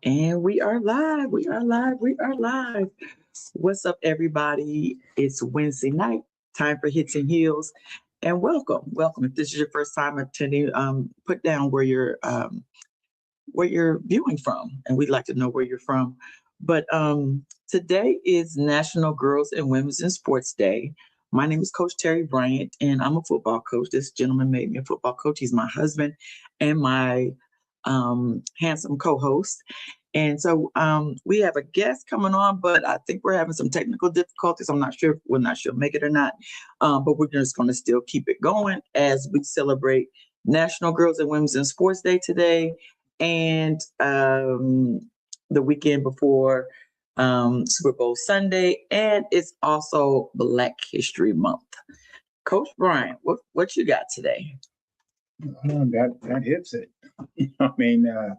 And we are live. We are live. We are live. What's up, everybody? It's Wednesday night. Time for Hits and Heels. And welcome, welcome. If this is your first time attending, put down where you're viewing from, and we'd like to know where you're from. But today is National Girls and Women's in Sports Day. My name is Coach Terri Bryant, and I'm a football coach. This gentleman made me a football coach. He's my husband and my handsome co-host. And so we have a guest coming on, but I think we're having some technical difficulties. I'm not sure. We're not sure make it or not. But we're just going to still keep it going as we celebrate National Girls and Women's in Sports Day today and the weekend before Super Bowl Sunday. And it's also Black History Month. Coach Bryant, what you got today? That hits it. I mean, I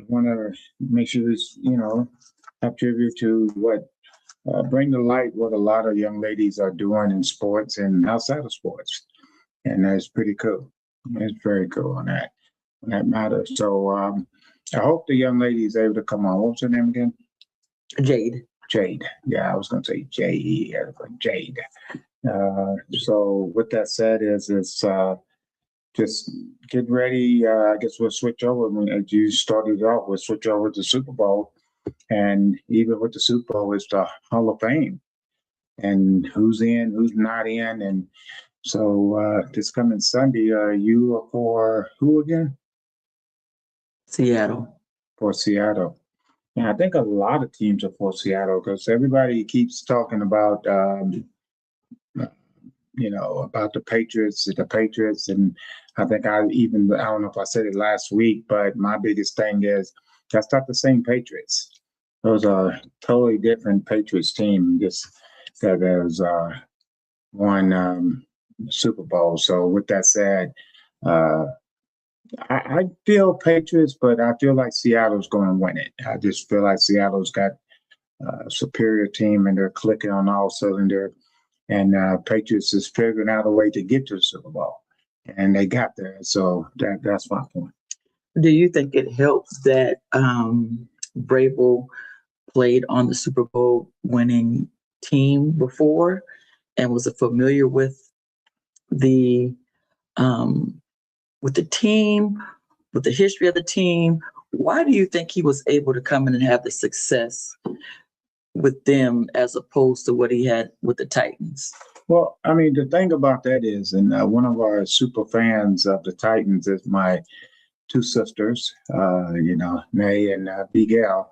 want to make sure this, have tribute to what bring to light what a lot of young ladies are doing in sports and outside of sports, and that's pretty cool. It's very cool on that matter. So I hope the young lady is able to come on. What was her name again? Jade. Yeah, I was going to say J-E, Jade. So with that said, is just get ready. I guess we'll switch over. As you started off, we'll switch over to Super Bowl. And even with the Super Bowl, it's the Hall of Fame. And who's in, who's not in. And so this coming Sunday, you are for who again? Seattle. For Seattle. And I think a lot of teams are for Seattle because everybody keeps talking about about the Patriots, and I think I don't know if I said it last week, but my biggest thing is that's not the same Patriots. Those are totally different Patriots team. Just that there's one Super Bowl. So with that said, I feel Patriots, but I feel like Seattle's going to win it. I just feel like Seattle's got a superior team and they're clicking on all cylinders. And Patriots is figuring out a way to get to the Super Bowl, and they got there. So that's my point. Do you think it helps that Vrabel played on the Super Bowl winning team before and was familiar with the team, with the history of the team? Why do you think he was able to come in and have the success with them as opposed to what he had with the Titans? Well, I mean, the thing about that is, and one of our super fans of the Titans is my two sisters, May and Miguel.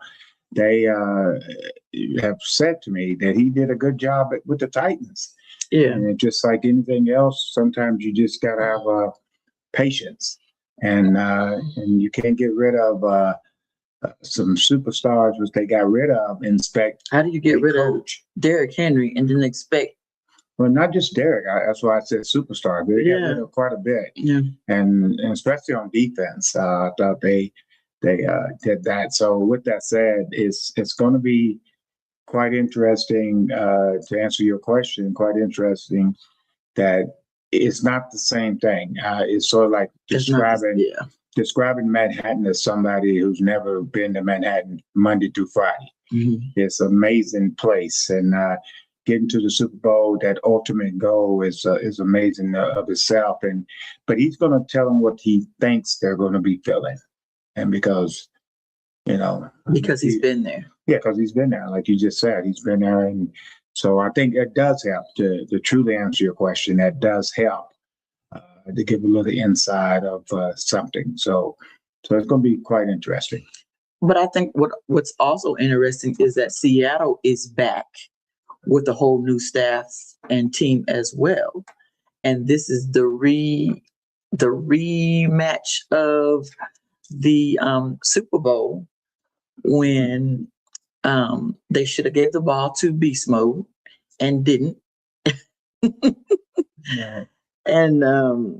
They have said to me that he did a good job with the Titans. Yeah. And just like anything else, sometimes you just got to have patience, and you can't get rid of some superstars which they got rid of and expect. How do you get rid of Derrick Henry and then expect? Well, not just Derrick. That's why I said superstar. They got rid of quite a bit, and especially on defense. I thought they did that. So with that said, it's going to be quite interesting to answer your question. Quite interesting that it's not the same thing. It's sort of like describing Manhattan as somebody who's never been to Manhattan Monday through Friday. Mm-hmm. It's an amazing place, and getting to the Super Bowl, that ultimate goal is amazing of itself. But he's going to tell them what he thinks they're going to be feeling, and because he's been there. Yeah, because he's been there, like you just said, he's been there, and so I think it does help to truly answer your question. That does help. To give a little insight of something. So it's going to be quite interesting. But I think what's also interesting is that Seattle is back with a whole new staff and team as well. And this is the rematch of the Super Bowl when they should have gave the ball to Beast Mode and didn't. Yeah. And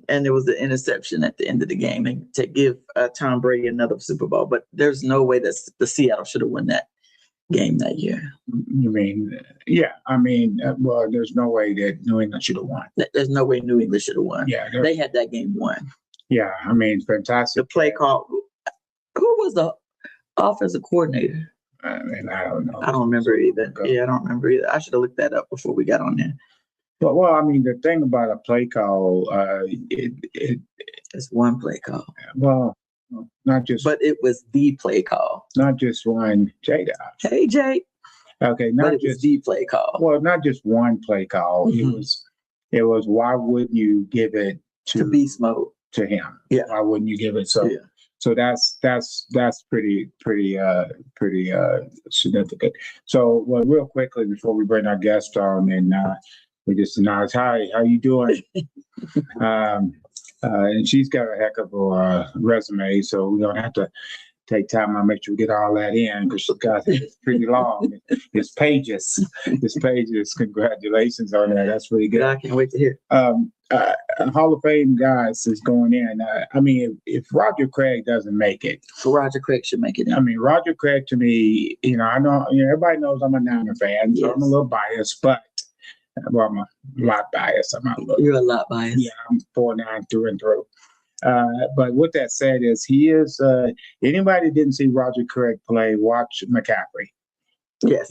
there was an interception at the end of the game and to give Tom Brady another Super Bowl. But there's no way that the Seattle should have won that game that year. You mean, yeah. I mean, well, there's no way that New England should have won. There's no way New England should have won. Yeah. They had that game won. Yeah, I mean, fantastic. The play call. Who was Offensive coordinator. And I don't know. I don't remember either. Yeah, I don't remember either. I should have looked that up before we got on there. But well, I mean, the thing about a play call, it's one play call. Well, not just. But it was the play call. Not just one. Jade. Hey, Jade. Okay, not just the play call. Well, not just one play call. Mm-hmm. It was. Why wouldn't you give it to beast mode to him? Yeah. Why wouldn't you give it? So. Yeah. So that's pretty significant. So, well, real quickly before we bring our guest on, and we just announced, hi, how you doing? And she's got a heck of a resume, so we're gonna have to take time and make sure we get all that in because it's pretty long. It's pages. Congratulations on that. That's really good. I can't wait to hear. Hall of Fame guys is going in. I mean, if Roger Craig doesn't make it, so Roger Craig should make it in. I mean, Roger Craig to me, I know, everybody knows I'm a Niner fan, so yes. I'm a little biased, but well, I'm a lot biased. You're a lot biased. Yeah, I'm 4-9 through and through. But with that said, he is anybody that didn't see Roger Craig play, watch McCaffrey. Yes,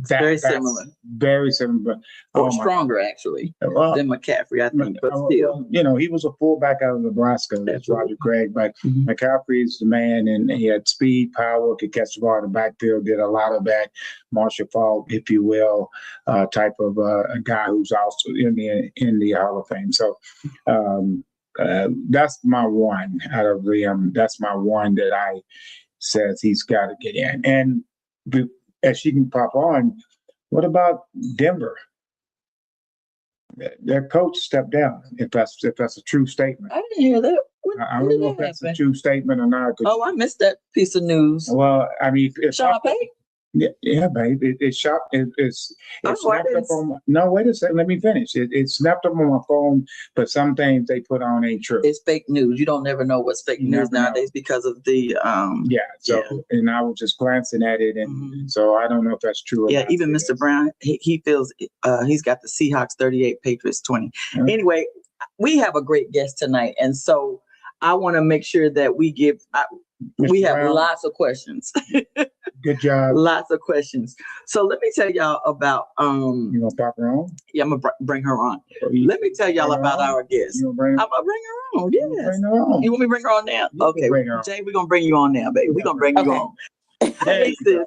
very similar. Very similar. Or stronger, actually, than McCaffrey, I think. But still, he was a fullback out of Nebraska. That's Roger Craig. But McCaffrey's the man, and he had speed, power, could catch the ball in the backfield. Did a lot of that Marshall Faulk, if you will, type of a guy who's also in the Hall of Fame. So. That's my one out of them. That's my one that I says he's got to get in. And as she can pop on, what about Denver? Their coach stepped down. If that's a true statement, I didn't hear that. I don't know if that's a true statement or not. Oh, I missed that piece of news. Well, I mean, Sean Payton. Yeah, babe. It snapped up on. No, wait a second. Let me finish. It snapped up on my phone, but some things they put on ain't true. It's fake news. You don't never know what's fake news nowadays because of the. And I was just glancing at it, and so I don't know if that's true. Or not. Even Mr. Brown, he feels he's got the Seahawks 38, Patriots 20. Anyway, we have a great guest tonight, and so I want to make sure that we give. We have lots of questions. Good job. Lots of questions. So let me tell y'all about. You gonna pop her on? Yeah, I'm gonna bring her on. Let me tell y'all about our guest. I'm gonna bring her on. Yes. You want me to bring her on now? Okay, Jay, we're gonna bring you on now, baby. We're gonna bring you on. Hey sis.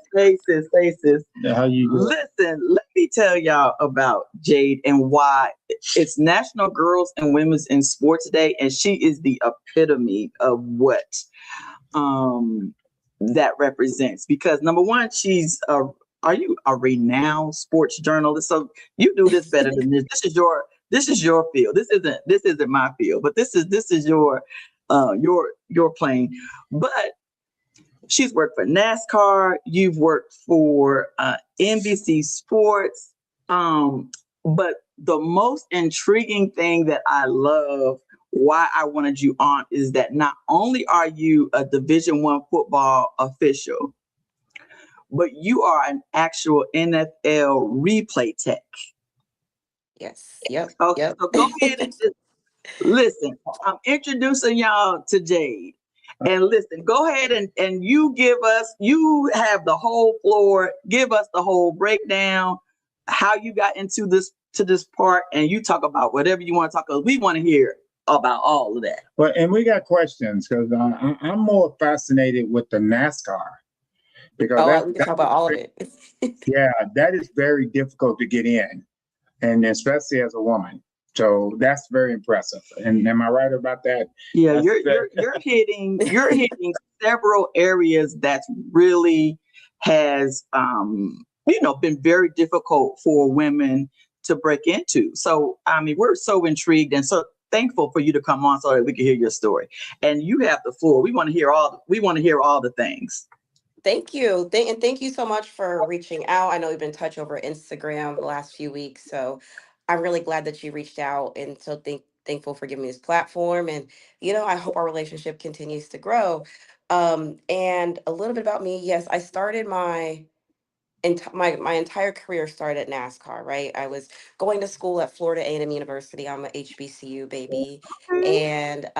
How you doing? Listen, let me tell y'all about Jade and why it's National Girls and Women's in Sports Day, and she is the epitome of what that represents. Because number one, are you a renowned sports journalist? So you do this better than this. This is your field. This isn't my field, but this is your plane. But she's worked for NASCAR. You've worked for NBC Sports. But the most intriguing thing that I love, why I wanted you on, is that not only are you a Division I football official, but you are an actual NFL replay tech. Yes. Yep. Okay. Yep. So go ahead and just listen. I'm introducing y'all to Jade. And listen, go ahead and you have the whole floor. Give us the whole breakdown, how you got into this part, and you talk about whatever you want to talk about. We want to hear about all of that. Well, and we got questions because I'm more fascinated with the NASCAR. Because we can talk about all of it. Yeah, that is very difficult to get in, and especially as a woman. So that's very impressive. And am I right about that? Yeah, you're hitting several areas that really has been very difficult for women to break into. So I mean, we're so intrigued and so thankful for you to come on so that we can hear your story. And you have the floor. We want to hear all the things. Thank you. And thank you so much for reaching out. I know we've been in touch over Instagram the last few weeks. So I'm really glad that you reached out, and so thankful for giving me this platform. And, I hope our relationship continues to grow. And a little bit about me. Yes, I started my my entire career started at NASCAR, right? I was going to school at Florida A&M University. I'm a HBCU baby, Okay. and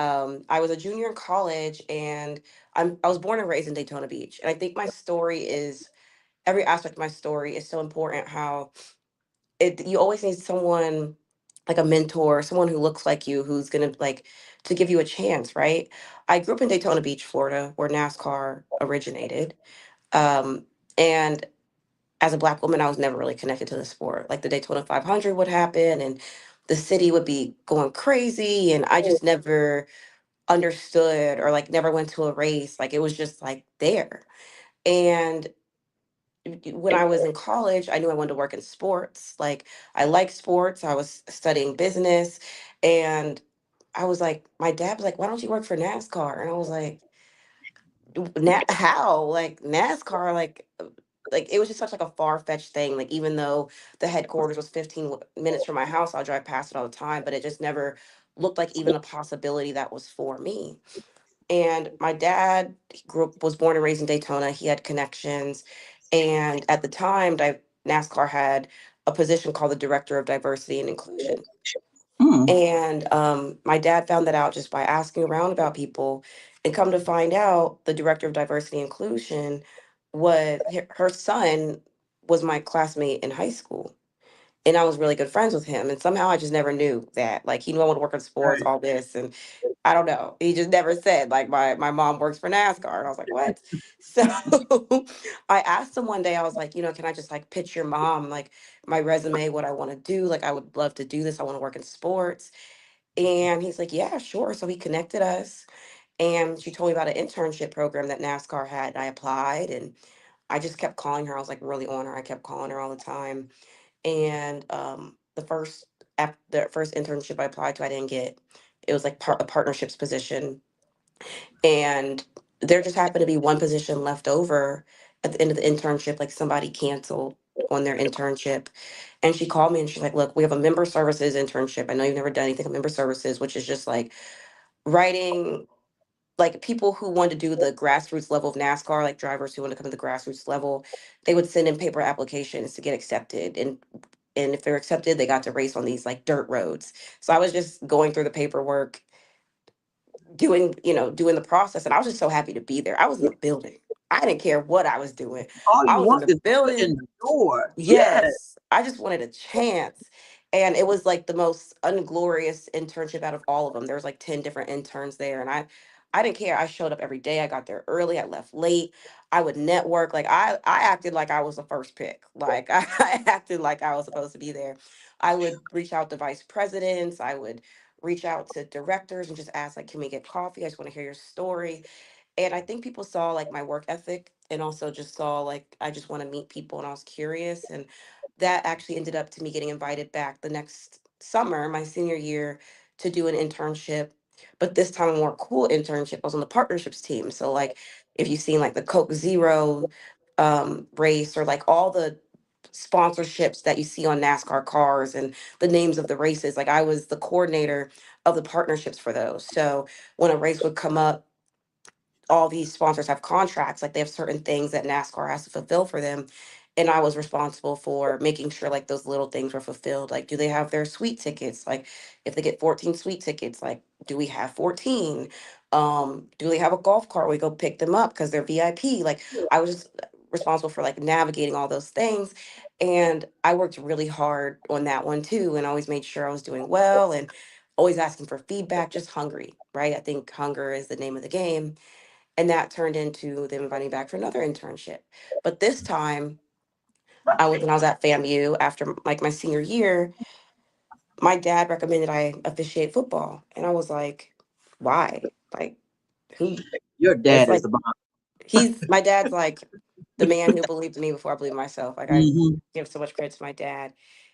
I was a junior in college, and I was born and raised in Daytona Beach, and I think my story is every aspect of my story is so important. How you always need someone like a mentor, someone who looks like you, who's gonna like to give you a chance, right? I grew up in Daytona Beach, Florida, where NASCAR originated. Um, and as a Black woman, I was never really connected to the sport. Like the Daytona 500 would happen, and the city would be going crazy, and I just never understood or like never went to a race. Like it was just like there. And when I was in college, I knew I wanted to work in sports. Like I liked sports. I was studying business, and I was like, my dad was like, "Why don't you work for NASCAR?" And I was like, how like NASCAR like it was just such like a far-fetched thing, like even though the headquarters was 15 minutes from my house, I'll drive past it all the time, but it just never looked like even a possibility that was for me. And my dad, he was born and raised in Daytona. He had connections, and at the time NASCAR had a position called the director of diversity and inclusion. Mm. And my dad found that out just by asking around about people, and come to find out, the director of diversity and inclusion was her son was my classmate in high school, and I was really good friends with him. And somehow I just never knew that. Like he knew I want to work in sports, Right. all this, and I don't know. He just never said like my mom works for NASCAR, and I was like, what? So I asked him one day. I was like, can I just like pitch your mom like my resume, what I want to do? Like I would love to do this. I want to work in sports. And he's like, yeah, sure. So he connected us, and she told me about an internship program that NASCAR had. And I applied, and I just kept calling her. I was like really on her. I kept calling her all the time. And the first internship I applied to, I didn't get. It was like a partnerships position, and there just happened to be one position left over at the end of the internship. Like somebody canceled on their internship, and she called me and she's like, "Look, we have a member services internship. I know you've never done anything with member services, which is just like writing." Like people who want to do the grassroots level of NASCAR, like drivers who want to come to the grassroots level, they would send in paper applications to get accepted. And if they're accepted, they got to race on these like dirt roads. So I was just going through the paperwork, doing the process, and I was just so happy to be there. I was in the building. I didn't care what I was doing. All I you was in want the is foot in building. the door. Yeah. Yes, I just wanted a chance. And it was like the most unglorious internship out of all of them. There was like 10 different interns there, and I didn't care. I showed up every day. I got there early, I left late. I would network. Like I acted like I was the first pick. Like I acted like I was supposed to be there. I would reach out to vice presidents. I would reach out to directors and just ask like, can we get coffee? I just want to hear your story. And I think people saw like my work ethic, and also just saw like I just want to meet people, and I was curious. And that actually ended up to me getting invited back the next summer, my senior year, to do an internship. But this time a more cool internship. I was on the partnerships team. So like if you've seen like the Coke Zero race, or like all the sponsorships that you see on NASCAR cars and the names of the races, like I was the coordinator of the partnerships for those. So when a race would come up, all these sponsors have contracts, like they have certain things that NASCAR has to fulfill for them. And I was responsible for making sure like those little things were fulfilled. Like, do they have their suite tickets? Like, if they get 14 suite tickets, like, do we have 14? Do they have a golf cart? We go pick them up because they're VIP. Like, I was just responsible for like navigating all those things. And I worked really hard on that one too, and always made sure I was doing well, and always asking for feedback, just hungry, right? I think hunger is the name of the game, and that turned into them inviting me back for another internship. But this time, when I was at FAMU after like my senior year, my dad recommended I officiate football. And I was like, why? Like, who? Your It's dad is like the bomb. my dad's like the man who believed in me before I believed in myself. Like I Hmm. give so much credit to my dad.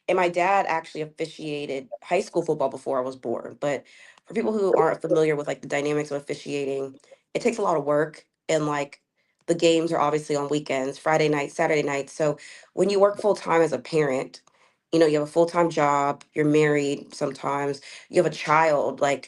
And my dad actually officiated high school football before I was born. But for people who aren't familiar with like the dynamics of officiating, it takes a lot of work, and like the games are obviously on weekends, Friday night, Saturday night. So when you work full time as a parent, you have a full-time job, you're married sometimes, you have a child, like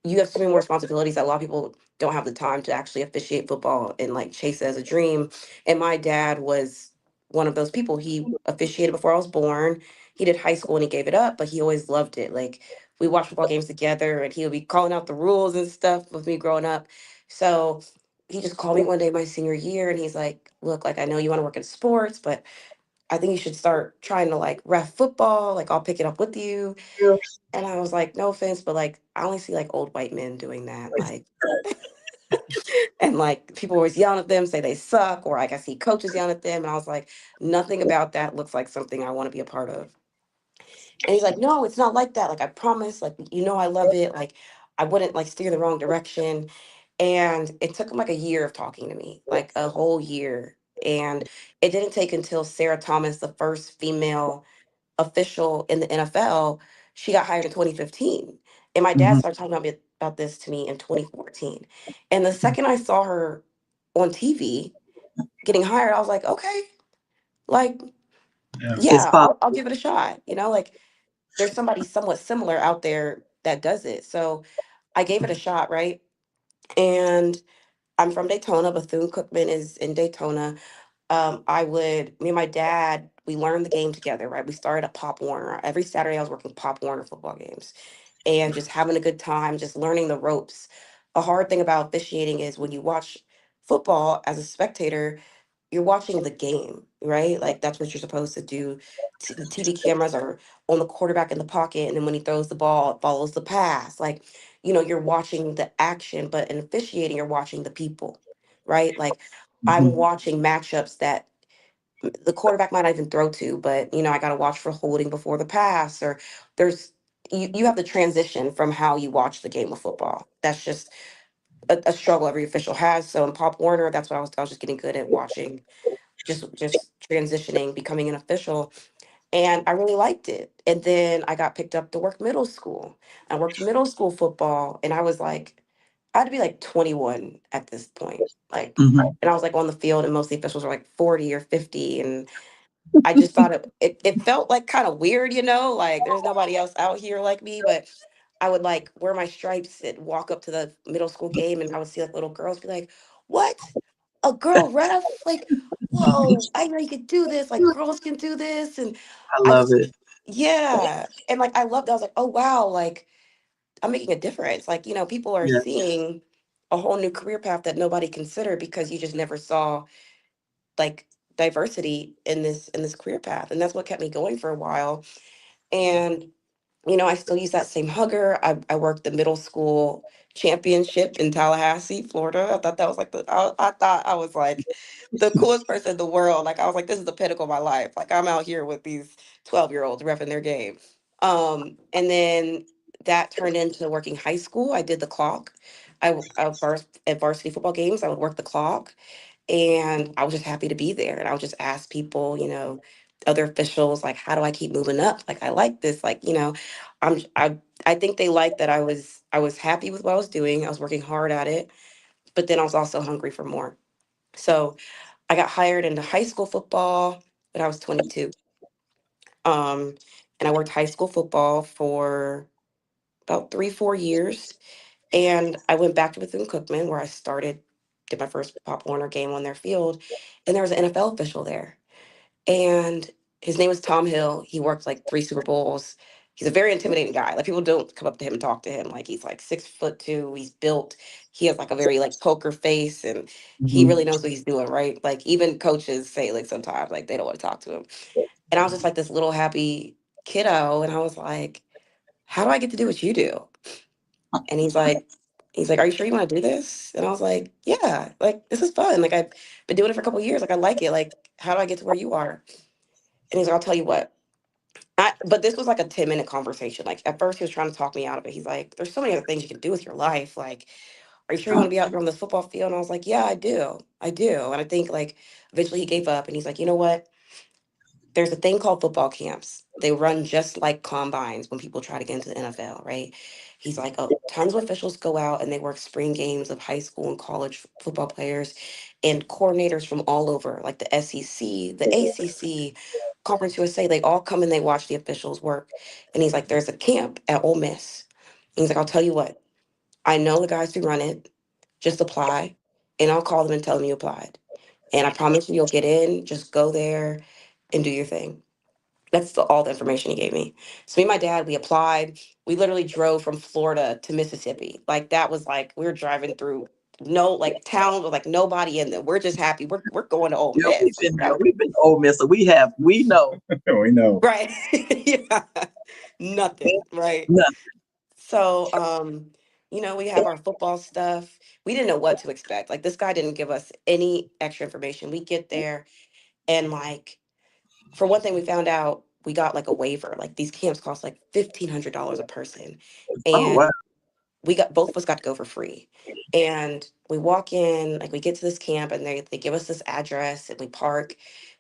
you have so many more responsibilities that a lot of people don't have the time to actually officiate football and like chase it as a dream. And my dad was one of those people. He officiated before I was born. He did high school and he gave it up, but he always loved it. Like we watched football games together and he would be calling out the rules and stuff with me growing up. So he just called me one day my senior year and he's like, look, like I know you want to work in sports, but I think you should start trying to like ref football. Like I'll pick it up with you. And I was like, no offense, but like I only see like old white men doing that. Like and like people always yelling at them, say they suck, or like I see coaches yelling at them. And I was like, nothing about that looks like something I want to be a part of. And he's like, no, it's not like that. Like I promise, like I love it. Like I wouldn't like steer the wrong direction. And it took him like a year of talking to me, like a whole year. And it didn't take until Sarah Thomas, the first female official in the NFL, she got hired in 2015. And my dad Mhm. started talking about this to me in 2014. And the second I saw her on TV getting hired, I was like, okay, like, Yeah. It's yeah, possible. I'll give it a shot. Like there's somebody somewhat similar out there that does it. So I gave it a shot, right? And I'm from Daytona. Bethune-Cookman is in Daytona. Me and my dad, we learned the game together, right? We started at Pop Warner. Every Saturday I was working Pop Warner football games and just having a good time, just learning the ropes. A hard thing about officiating is when you watch football as a spectator, you're watching the game, right? Like that's what you're supposed to do. The TV cameras are on the quarterback in the pocket, and then when he throws the ball, it follows the pass. Like, you're watching the action, but in officiating, you're watching the people, right? Like, I'm Mhm. watching matchups that the quarterback might not even throw to, but I got to watch for holding before the pass, or there's you have the transition from how you watch the game of football. That's just a struggle every official has. So in Pop Warner, that's what I was just getting good at watching, just transitioning, becoming an official, and I really liked it. And then I got picked up to work middle school. I worked middle school football, and I was like, I had to be like 21 at this point, like, Mhm. and I was like on the field, and most of the officials were like 40 or 50, and I just thought it felt like kind of weird, like there's nobody else out here like me, but I would like wear my stripes and walk up to the middle school game and I would see like little girls be like, "What? A girl ref? Like, whoa, I know you could do this. Like girls can do this." And I I love just it. yeah. And like I loved it. I was like, "Oh wow, like I'm making a difference." Like, people are Yeah. seeing a whole new career path that nobody considered because you just never saw like diversity in this career path. And that's what kept me going for a while. And I still use that same hugger. I worked the middle school championship in Tallahassee, Florida. I thought that was like I thought I was like the coolest person in the world. Like I was like, this is the pinnacle of my life. Like I'm out here with these 12-year-olds repping their game. And then that turned into working high school. I did the clock. I first at varsity football games, I would work the clock. And I was just happy to be there. And I would just ask people, other officials, like, how do I keep moving up? Like, I like this. Like, I think they liked that I was happy with what I was doing. I was working hard at it, but then I was also hungry for more. So I got hired into high school football when I was 22. Um, and I worked high school football for about 3, 4 years. And I went back to Bethune-Cookman where I started, did my first Pop Warner game on their field, and there was an NFL official there. And his name was Tom Hill. He worked like 3 Super Bowls. He's a very intimidating guy. Like people don't come up to him and talk to him. Like he's like 6'2". He's built. He has like a very like poker face, and he Mhm. really knows what he's doing, right? Like even coaches say like sometimes like they don't want to talk to him. And I was just like this little happy kiddo, and I was like, how do I get to do what you do? And he's like, are you sure you want to do this? And I was like, yeah, like this is fun. Like I've been doing it for a couple of years. Like I like it. Like how do I get to where you are? And he's like, I'll tell you what. But this was like a 10-minute conversation. Like at first he was trying to talk me out of it. He's like, there's so many other things you can do with your life. Like, are you sure you want to be out here on this football field? And I was like, yeah, I do. I do. And I think like eventually he gave up and he's like, you know what? There's a thing called football camps. They run just like combines when people try to get into the NFL, right? He's like, oh, tons of officials go out and they work spring games of high school and college football players and coordinators from all over, like the SEC, the ACC, Conference USA. They all come and they watch the officials work. And he's like, there's a camp at Ole Miss. And he's like, I'll tell you what, I know the guys who run it. Just apply, and I'll call them and tell them you applied. And I promise you, you'll get in. Just go there and do your thing. That's all the information he gave me. So me and my dad, we applied. We literally drove from Florida to Mississippi. Like that was like we were driving through no like towns with like nobody in them. We're just happy. We're going to Ole Yeah, Miss. we've been to Ole Miss, so we know. We know. Right. Yeah. Nothing. Right. Nothing. So we have our football stuff. We didn't know what to expect. Like this guy didn't give us any extra information. We get there and like for one thing, we found out we got like a waiver. Like these camps cost like $1,500 a person, Oh wow. and we got both of us got to go for free. And we walk in, like we get to this camp, and they give us this address, and we park.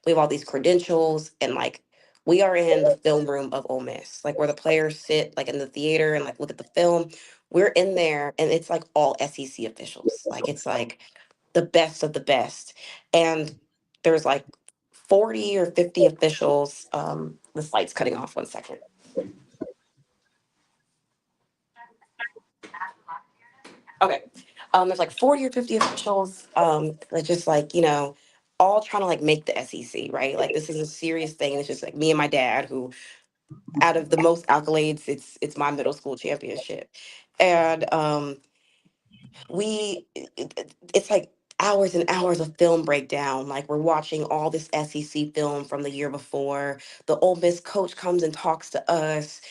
We have all these credentials, and like we are in the film room of Ole Miss, like where the players sit, like in the theater, and like look at the film. We're in there, and it's like all SEC officials. Like it's like the best of the best. And there's like 40 or 50 officials. The slight's cutting off 1 second. Okay. There's like 40 or 50 officials that just like, all trying to like make the SEC, right? Like this is a serious thing. And it's just like me and my dad who out of the most accolades, it's my middle school championship. And it's like hours and hours of film breakdown. Like we're watching all this SEC film from the year before. The Ole Miss coach comes and talks to us.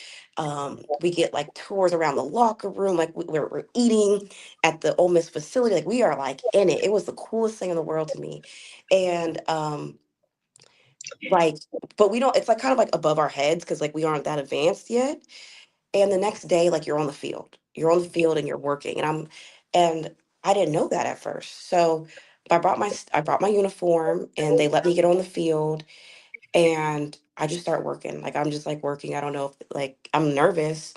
We get like tours around the locker room. Like we're eating at the Ole Miss facility. Like we are like in it. It was the coolest thing in the world to me. And like, but we don't. It's like kind of like above our heads because like we aren't that advanced yet. And the next day like you're on the field, and you're working, and I didn't know that at first. So I brought my uniform, and they let me get on the field, and I just start working. Like I'm just like working. I don't know if like I'm nervous.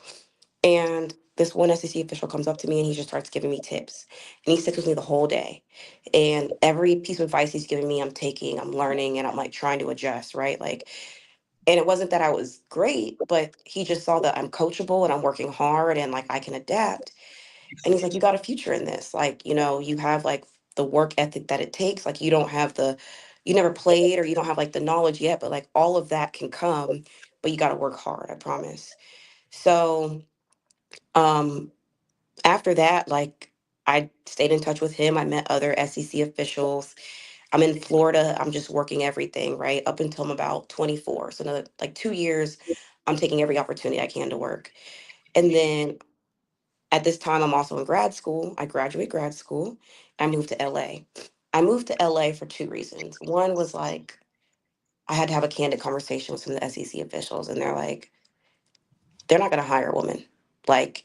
And this one SEC official comes up to me, and he just starts giving me tips, and he sits with me the whole day, and every piece of advice he's giving me I'm taking, I'm learning, and I'm like trying to adjust, right? Like, and it wasn't that I was great, but he just saw that I'm coachable and I'm working hard and like I can adapt. And he's like, you got a future in this. Like, you have like the work ethic that it takes. Like, you never played or you don't have like the knowledge yet, but like all of that can come, but you got to work hard, I promise. So, um, after that, like, I stayed in touch with him. I met other SEC officials. I'm in Florida. I'm just working everything, right? Up until I'm about 24. So another like 2 years, I'm taking every opportunity I can to work. And then at this time, I'm also in grad school. I graduate grad school. I moved to LA. I moved to LA for two reasons. One was like, I had to have a candid conversation with some of the SEC officials, and they're like, they're not going to hire a woman. Like,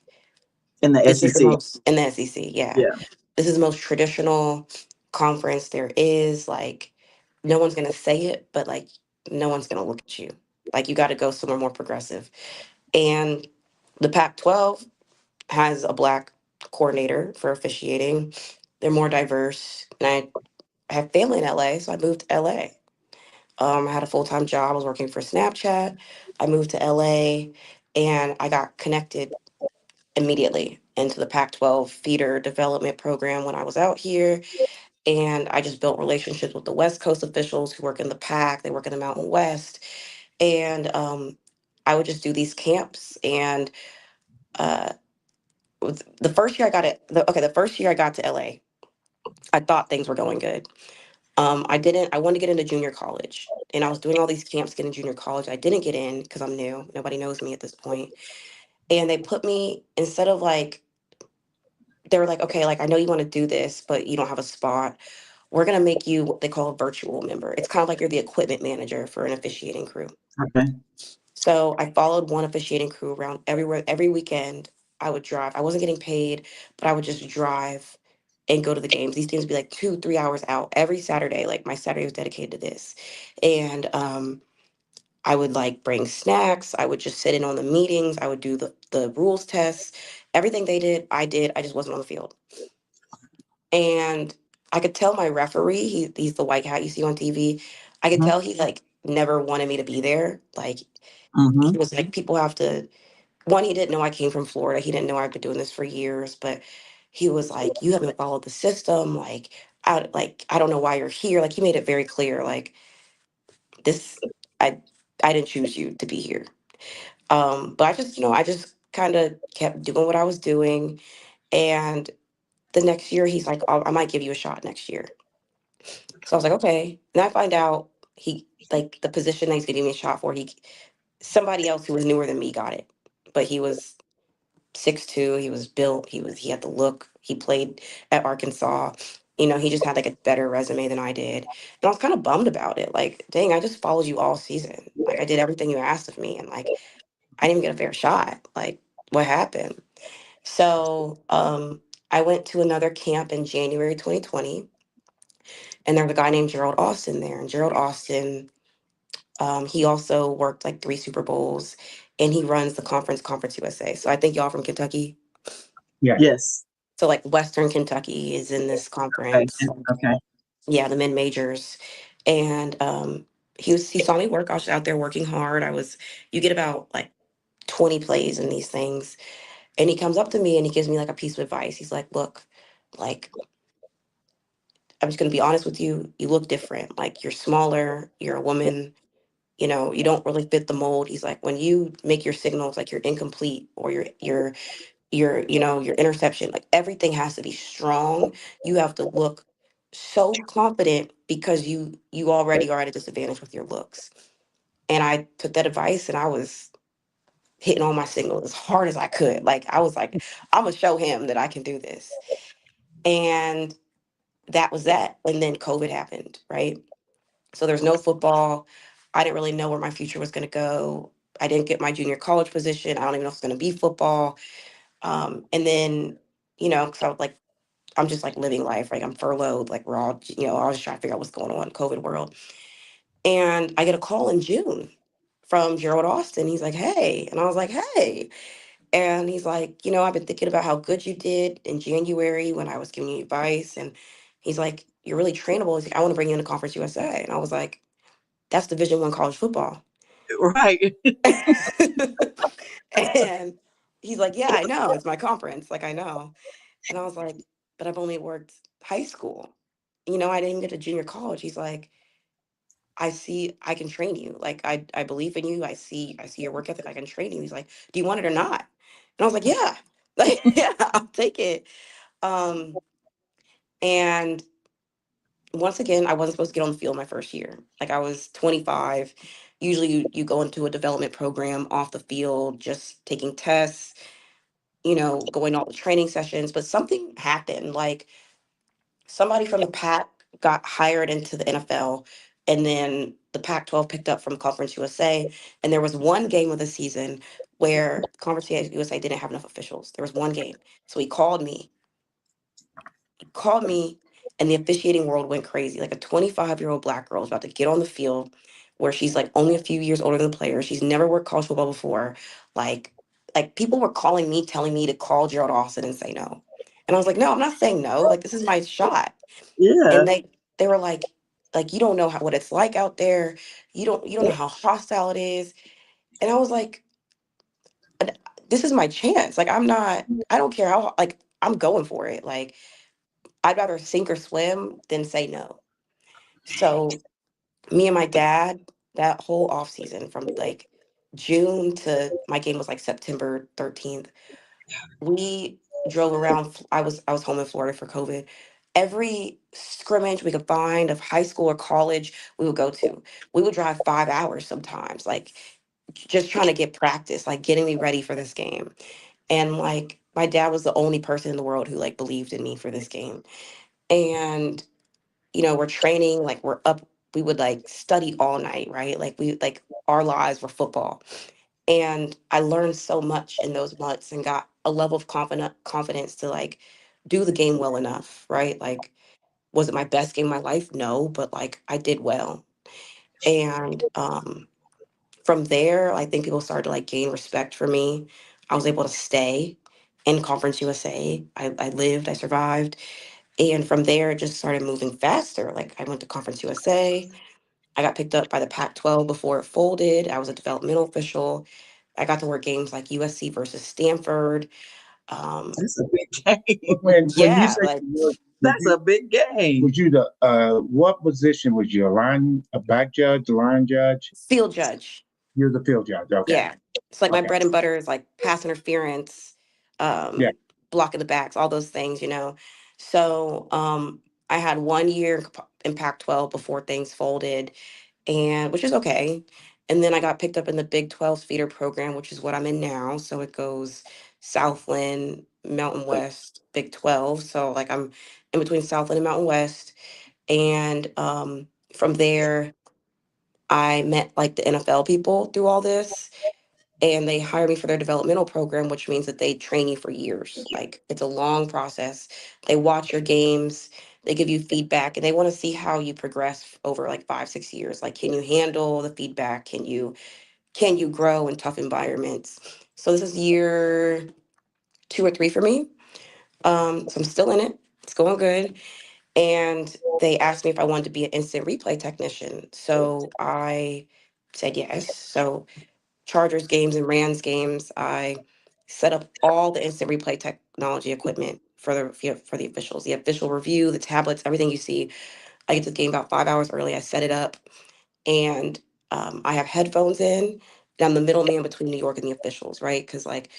In the this is the SEC. most, in the SEC, yeah. Yeah. This is the most traditional conference there is. Like, no one's gonna say it, but like, no one's gonna look at you. Like, you got to go somewhere more progressive. And the Pac-12 has a black coordinator for officiating. They're more diverse, and I have family in LA, so I moved to LA. I had a full-time job. I was working for Snapchat. I moved to LA, and I got connected immediately into the Pac-12 feeder development program when I was out here. And I just built relationships with the West Coast officials who work in the Pac, they work in the Mountain West. And I would just do these camps. And uh, the first year I got it, the first year I got to LA, I thought things were going good. I wanted to get into junior college. And I was doing all these camps getting junior college. I didn't get in because I'm new. Nobody knows me at this point. And they put me, instead of like, they were like, okay, like I know you want to do this, but you don't have a spot. We're gonna make you what they call a virtual member. It's kind of like you're the equipment manager for an officiating crew. Okay. So I followed one officiating crew around everywhere. Every weekend I would drive. I wasn't getting paid, but I would just drive and go to the games. These games would be like 2, 3 hours out every Saturday. Like my Saturday was dedicated to this. And I would like bring snacks. I would just sit in on the meetings. I would do the rules tests. Everything they did, I did. I just wasn't on the field. And I could tell my referee, he's the white hat you see on TV. I could tell he like never wanted me to be there. Like he Mm-hmm. was like, people have to. One, he didn't know I came from Florida. He didn't know I'd been doing this for years, but he was like, you haven't followed the system. Like, I don't know why you're here. Like he made it very clear, like this, I I didn't choose you to be here. But I just kind of kept doing what I was doing. And the next year, he's like, I might give you a shot next year. So I was like, okay. And I find out like the position that he's giving me a shot for, somebody else who was newer than me got it. But he was 6'2", he was built, he had the look, he played at Arkansas. He just had like a better resume than I did. And I was kind of bummed about it. Like, dang, I just followed you all season. Like I did everything you asked of me. And like I didn't even get a fair shot. Like, what happened? So I went to another camp in January 2020, and there was a guy named Gerald Austin there. And Gerald Austin, he also worked like 3 Super Bowls, and he runs the Conference USA. So I think y'all from Kentucky. Yeah. Yes. So like Western Kentucky is in this Okay. conference. Okay. Yeah, the mid majors. And he saw me work. I was out there working hard. You get about like 20 plays in these things. And he comes up to me and he gives me like a piece of advice. He's like, look, like, I'm just going to be honest with you. You look different. Like, you're smaller. You're a woman. You don't really fit the mold. He's like, when you make your signals, like you're incomplete or your interception, like everything has to be strong. You have to look so confident because you already are at a disadvantage with your looks. And I took that advice and I was hitting all my signals as hard as I could. Like, I was like, I'm going to show him that I can do this. And that was that. And then COVID happened, right? So there's no football. I didn't really know where my future was going to go. I didn't get my junior college position. I don't even know if it's going to be football. And then, so like, I'm just like living life. Like I'm furloughed. Like we're all, I was just trying to figure out what's going on in COVID world. And I get a call in June from Gerald Austin. He's like, hey. And I was like, hey. And he's like, I've been thinking about how good you did in January when I was giving you advice. And he's like, you're really trainable. He's like, I want to bring you into Conference USA. And I was like, that's Division I college football. Right. And he's like, yeah, I know. It's my conference. Like, I know. And I was like, but I've only worked high school. I didn't even get to junior college. He's like, I see I can train you. Like I believe in you. I see your work ethic. I can train you. He's like, do you want it or not? And I was like, yeah. Like, yeah, I'll take it. Um, and once again, I wasn't supposed to get on the field my first year. Like I was 25. Usually you go into a development program off the field, just taking tests, going to all the training sessions. But something happened. Like somebody from the Pac got hired into the NFL, and then the Pac-12 picked up from Conference USA. And there was one game of the season where Conference USA didn't have enough officials. There was one game. So he called me. And the officiating world went crazy. Like a 25-year-old Black girl is about to get on the field where she's like only a few years older than the player. She's never worked college football before. Like, like people were calling me, telling me to call Gerald Austin and say no. And I was like, no, I'm not saying no. Like, this is my shot. Yeah. And they were like you don't know what it's like out there. You don't know how hostile it is. And I was like, this is my chance. Like I don't care how, like I'm going for it. Like I'd rather sink or swim than say no. So me and my dad, that whole off season from like June to my game was like September 13th. We drove around. I was home in Florida for COVID. Every scrimmage we could find of high school or college, we would go to. We would drive 5 hours sometimes, like just trying to get practice, like getting me ready for this game. And like my dad was the only person in the world who like believed in me for this game. And we're training, like we're up. We would like study all night, right? Like our lives were football. And I learned so much in those months and got a level of confidence to like do the game well enough, right? Like, was it my best game of my life? No, but like I did well. And from there, I think people started to like gain respect for me. I was able to stay in Conference USA. I lived, I survived. And from there, it just started moving faster. Like I went to Conference USA. I got picked up by the Pac-12 before it folded. I was a developmental official. I got to work games like USC versus Stanford. Um, That's a big game. When you yeah, say like you work, That's a big game. Was you what position was you? A back judge, a line judge? Field judge. You're the field judge. Okay. Yeah. It's like my Okay. bread and butter is like pass interference, Yeah. blocking the backs, all those things, So I had 1 year in Pac-12 before things folded, and which is okay. And then I got picked up in the Big 12 feeder program, which is what I'm in now. So it goes Southland, Mountain West, Big 12. So like I'm in between Southland and Mountain West. And from there, I met like the NFL people through all this, and they hire me for their developmental program, which means that they train you for years. Like it's a long process. They watch your games, they give you feedback, and they want to see how you progress over like 5, 6 years. Like, can you handle the feedback? Can you grow in tough environments? So this is year 2 or 3 for me. So I'm still in it. It's going good. And they asked me if I wanted to be an instant replay technician. So I said yes. So Chargers games and Rams games, I set up all the instant replay technology equipment for the officials, the official review, the tablets, everything you see. I get to the game about 5 hours early. I set it up, and I have headphones in. And I'm the middleman between New York and the officials, right? Because like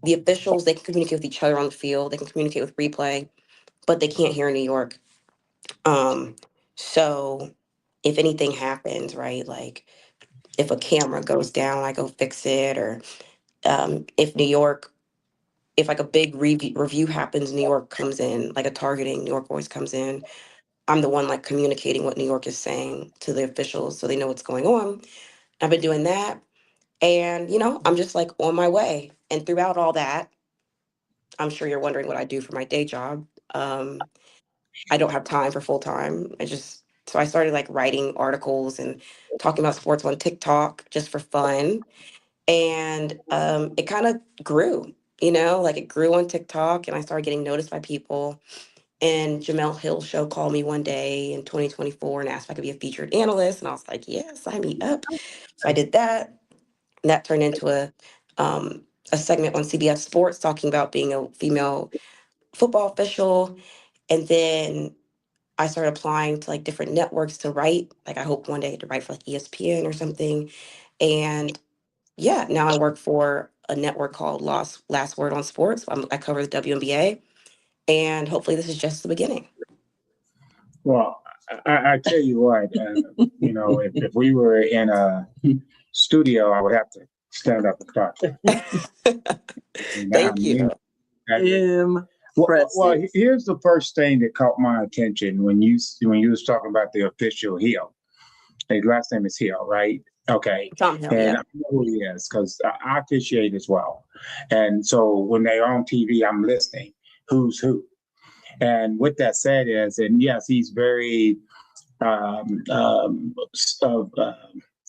the officials, they can communicate with each other on the field, they can communicate with replay, but they can't hear in New York. So if anything happens, right, like if a camera goes down, I go fix it, or if New York, if like a big review happens, New York comes in, like a targeting, New York voice comes in. I'm the one like communicating what New York is saying to the officials so they know what's going on. I've been doing that. And, I'm just like on my way. And throughout all that, I'm sure you're wondering what I do for my day job. I don't have time for full time. So I started like writing articles and talking about sports on TikTok just for fun. And it kind of grew, like it grew on TikTok, and I started getting noticed by people. And Jamel Hill show called me one day in 2024 and asked if I could be a featured analyst. And I was like, yeah, sign me up. So I did that. And that turned into a segment on CBS Sports talking about being a female football official. And then I started applying to like different networks to write. Like I hope one day to write for like ESPN or something. And yeah, now I work for a network called Last Word on Sports. I cover the WNBA, and hopefully this is just the beginning. Well, I tell you what, if we were in a studio, I would have to stand up and talk. Thank you. Well, here's the first thing that caught my attention when you was talking about the official Hill. His last name is Hill, right? Okay. Tom Hill, and yeah. I know who he is because I officiate as well. And so when they're on TV, I'm listening. Who's who? And with that said and yes, he's very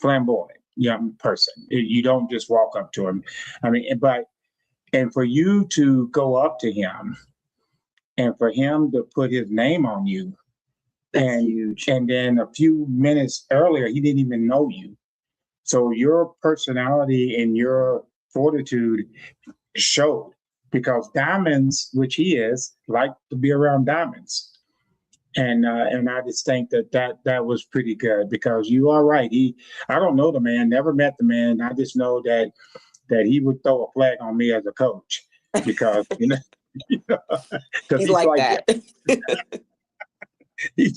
flamboyant young person. You don't just walk up to him. I mean, and for you to go up to him and for him to put his name on you, that's huge. And then a few minutes earlier, he didn't even know you. So your personality and your fortitude showed, because diamonds, which he is, like to be around diamonds. And I just think that was pretty good, because you are right. I don't know the man, never met the man. I just know that he would throw a flag on me as a coach, because he's like that. He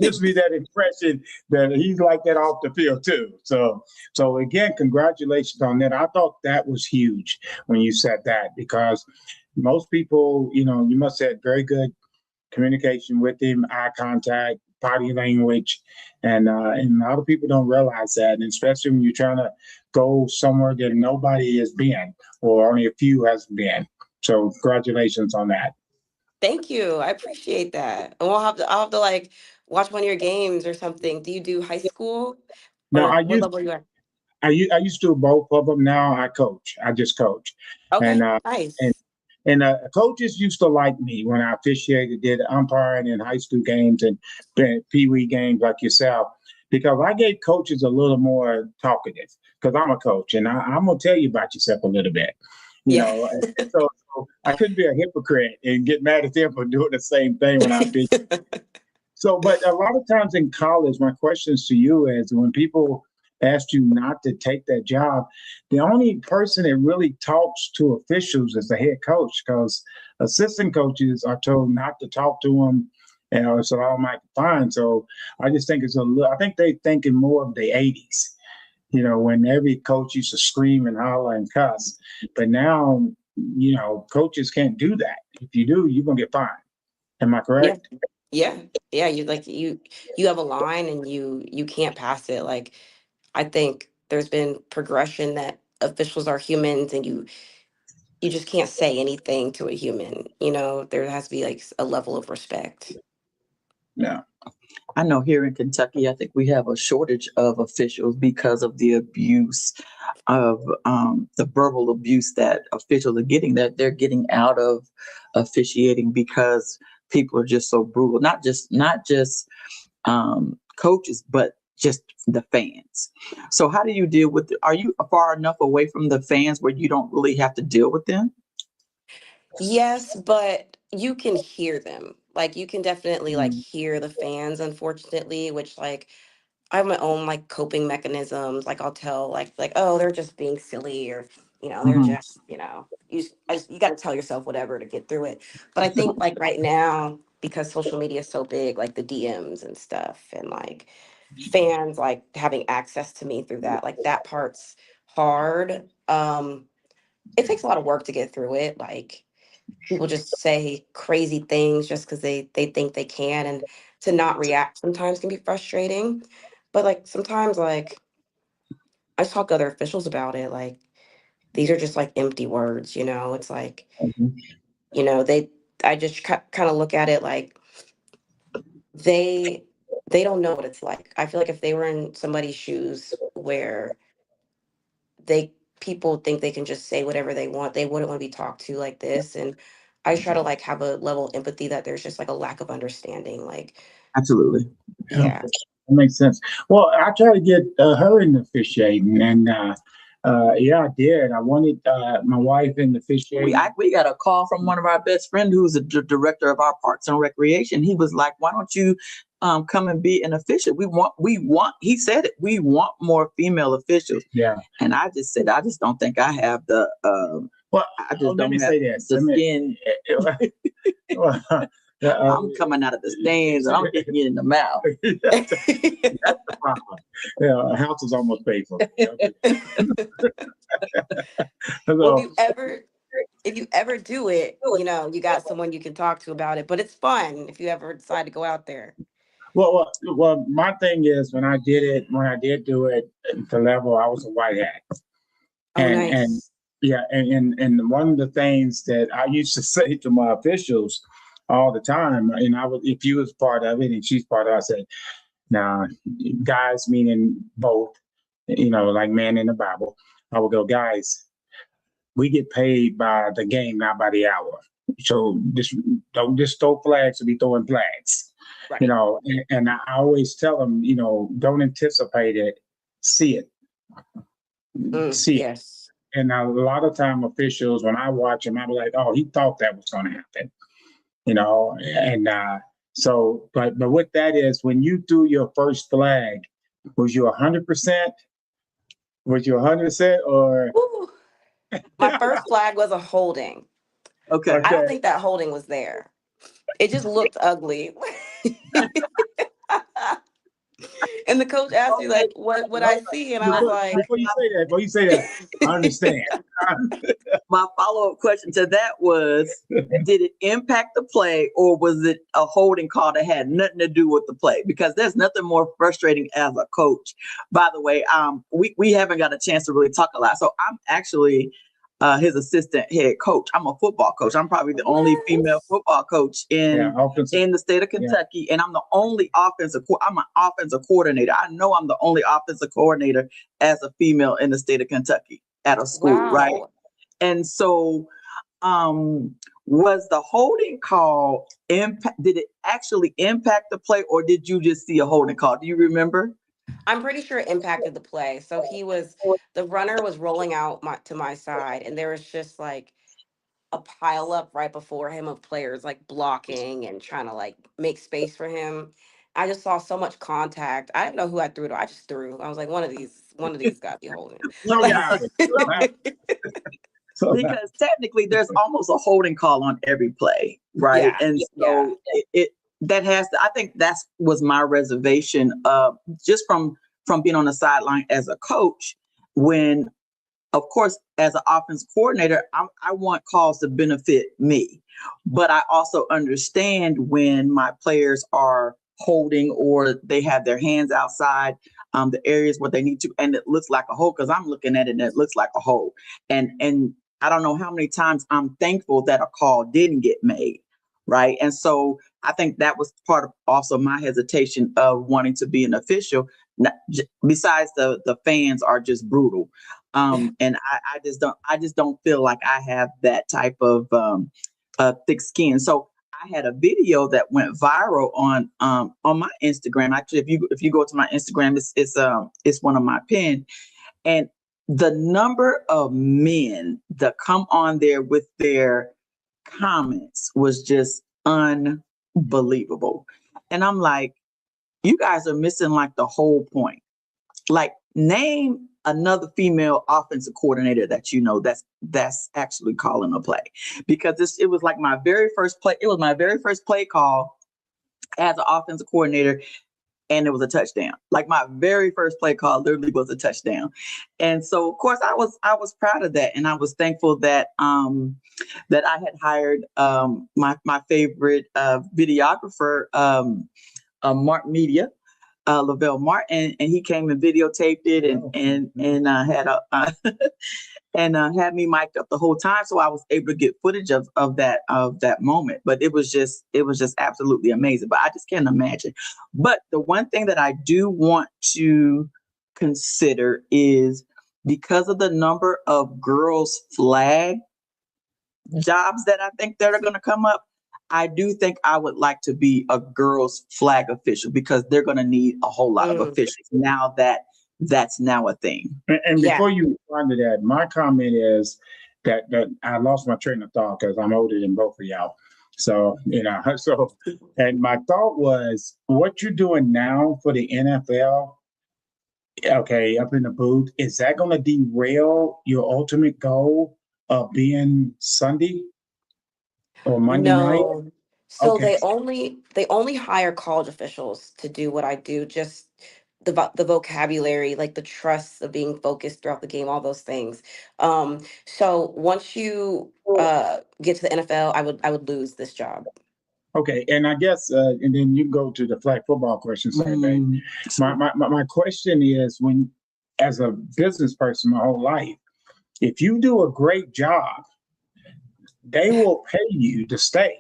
gives me that impression that he's like that off the field too. So again, congratulations on that. I thought that was huge when you said that, because most people, you must have very good communication with him, eye contact, body language, and a lot of people don't realize that, and especially when you're trying to go somewhere that nobody has been, or only a few has been. So congratulations on that. Thank you. I appreciate that. And I'll have to like watch one of your games or something. Do you do high school? No, what level are you at? I used to do both of them. Now I coach. I just coach. Okay, and, nice. And coaches used to like me when I officiated, did umpiring in high school games and pee-wee games like yourself, because I gave coaches a little more talkative, because I'm a coach, and I'm going to tell you about yourself a little bit. So I couldn't be a hypocrite and get mad at them for doing the same thing when I did. So, but a lot of times in college, my questions to you is when people ask you not to take that job, the only person that really talks to officials is the head coach, because assistant coaches are told not to talk to them, and it's all might fine. So I just think it's a little, I think they thinking more of the 80s, when every coach used to scream and holler and cuss. But now, coaches can't do that. If you do, you're going to get fined. Am I correct? Yeah. You have a line and you can't pass it. Like, I think there's been progression that officials are humans, and you just can't say anything to a human. There has to be like a level of respect. Yeah. I know here in Kentucky, I think we have a shortage of officials because of the abuse of the verbal abuse that officials are getting, that they're getting out of officiating because people are just so brutal. Not just coaches, but just the fans. So how do you deal with are you far enough away from the fans where you don't really have to deal with them? Yes, but you can hear them. Like, you can definitely like Mm. hear the fans, unfortunately, which like I have my own like coping mechanisms. Like, I'll tell like, oh, they're just being silly, or they're Mhm. just you got to tell yourself whatever to get through it. But I think like right now, because social media is so big, like the DMs and stuff, and like fans like having access to me through that, like that part's hard. It takes a lot of work to get through it. Like, people just say crazy things just because they think they can, and to not react sometimes can be frustrating. But like sometimes, like, I talk to other officials about it, like these are just like empty words. It's like, Mhm. they I just kind of look at it like they they don't know what it's like. I feel like if they were in somebody's shoes where they people think they can just say whatever they want, they wouldn't want to be talked to like this. And I try to like have a level of empathy that there's just like a lack of understanding. Like, Absolutely. Yeah, yeah. that makes sense. Well, I tried to get her in officiating, and yeah, I did. I wanted my wife in officiating. We got a call from one of our best friend who's the director of our parks and recreation. He was like, "Why don't you come and be an official? We want." He said it. We want more female officials. Yeah. And I just said, I just don't think I have the. Well, I just let me don't have say this. the skin. Well, I'm coming out of the stands and I'm hitting you in the mouth. that's the problem. Yeah, a house is almost paid for. Well, So, if you ever do it, you got someone you can talk to about it. But it's fun if you ever decide to go out there. well, my thing is when I did do it at the level, I was a white hat, Oh, and nice. yeah, and one of the things that I used to say to my officials all the time, and I would, if you was part of it and she's part of it, I said, now, guys, meaning both, like man in the Bible, I would go, guys, we get paid by the game, not by the hour. So just don't just throw flags to be throwing flags, Right. and I always tell them, don't anticipate it, see it, see it. Yes. And a lot of time officials, when I watch them, I'm like, oh, he thought that was going to happen, and so, but with that is when you threw your first flag, was you 100%? Was you 100% or? Woo. My first flag was a holding. Okay. I don't Okay. think that holding was there. It just looked ugly. And the coach asked me like, what I see, and I was like, Before you say that, I understand. My follow-up question to that was, did it impact the play or was it a holding call that had nothing to do with the play? Because there's nothing more frustrating as a coach. By the way, we haven't got a chance to really talk a lot. So I'm actually his assistant head coach. I'm a football coach. I'm probably the only female what? football coach Yeah, in the state of Kentucky, and I'm the only I'm an offensive coordinator. I know I'm the only offensive coordinator as a female in the state of Kentucky at a school, right? Wow. And so, was the holding call impact? Did it actually impact the play, or did you just see a holding call? Do you remember? I'm pretty sure it impacted the play. So the runner was rolling out to my side, and there was just like a pile up right before him of players like blocking and trying to like make space for him. I just saw so much contact. I didn't know who I threw to. I just threw. I was like, one of these got to be holding it. Well, Like, Yeah. So because technically there's almost a holding call on every play, right? yeah, And yeah. so it that has to, I think that's was my reservation just from being on the sideline as a coach when of course, as an offense coordinator, I want calls to benefit me, but I also understand when my players are holding or they have their hands outside the areas where they need to, and it looks like a hole because I'm looking at it and it looks like a hole. And I don't know how many times I'm thankful that a call didn't get made, right? And so I think that was part of also my hesitation of wanting to be an official. Besides the fans are just brutal. And I just don't feel like I have that type of thick skin. So I had a video that went viral on my Instagram. Actually, if you go to my Instagram, it's one of my pin, and the number of men that come on there with their comments was just unbelievable. And I'm like, you guys are missing like the whole point. Like, name another female offensive coordinator that you know that's actually calling a play, because it was like my very first play. It was my very first play call as an offensive coordinator, and it was a touchdown. Like my very first play call literally was a touchdown, and so of course I was proud of that, and I was thankful that that I had hired my favorite videographer, Mark Media, Lavelle Martin, and he came and videotaped it and had a and had me mic'd up the whole time, so I was able to get footage of that moment. But it was just absolutely amazing. But I just can't imagine. But the one thing that I do want to consider is because of the number of girls flag jobs that I think that are going to come up, I do think I would like to be a girls flag official because they're going to need a whole lot of officials now that that's now a thing. And before you respond to that, my comment is that I lost my train of thought because I'm older than both of y'all. So, and my thought was what you're doing now for the NFL, okay, up in the booth, is that going to derail your ultimate goal of being Sunday or Monday night? No. So Okay. they only hire college officials to do what I do, just the vocabulary, like the trust of being focused throughout the game, all those things. So once you get to the NFL, I would lose this job. Okay, and I guess, and then you go to the flag football question, sorry, babe. My question is, when, as a business person my whole life, if you do a great job, they will pay you to stay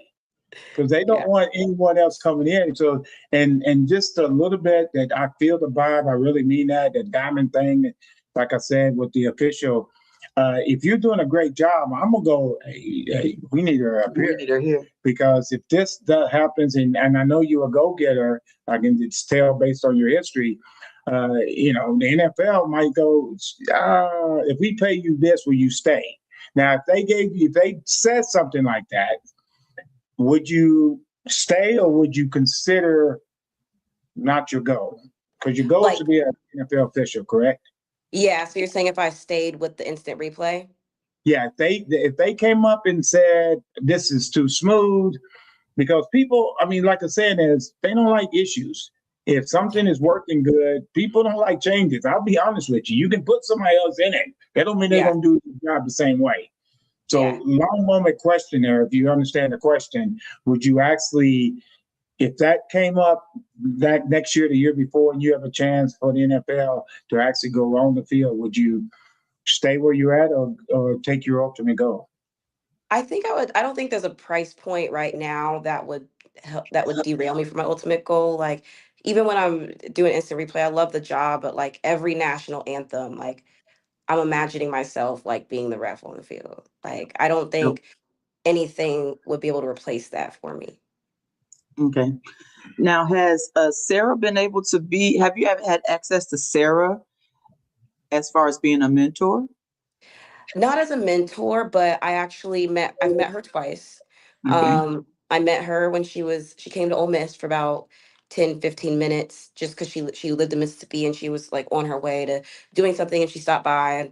because they don't want anyone else coming in. So, and just a little bit that I feel the vibe, I really mean that, the diamond thing, like I said, with the official, if you're doing a great job, I'm gonna go, hey, we need her up here. We need her here. Because if this happens, and I know you're a go-getter, I can just tell based on your history, the NFL might go, if we pay you this, will you stay? Now, if they said something like that, would you stay or would you consider not your goal? Because your goal is to be an NFL official, correct? Yeah, so you're saying if I stayed with the instant replay? Yeah, if they came up and said this is too smooth, because people, I mean, like I said, they don't like issues. If something is working good, people don't like changes. I'll be honest with you. You can put somebody else in it. That don't mean they're gonna do the job the same way. So, long moment question there. If you understand the question, would you actually, if that came up that next year, the year before, and you have a chance for the NFL to actually go on the field, would you stay where you're at or take your ultimate goal? I think I would. I don't think there's a price point right now that would derail me from my ultimate goal. Like even when I'm doing instant replay, I love the job, but like every national anthem, like I'm imagining myself like being the ref on the field. Like I don't think anything would be able to replace that for me. Okay. Now, has Sarah been able to have you ever had access to Sarah as far as being a mentor? Not as a mentor, but I've met her twice. Okay. I met her when she came to Ole Miss for about 10, 15 minutes just because she lived in Mississippi and she was like on her way to doing something and she stopped by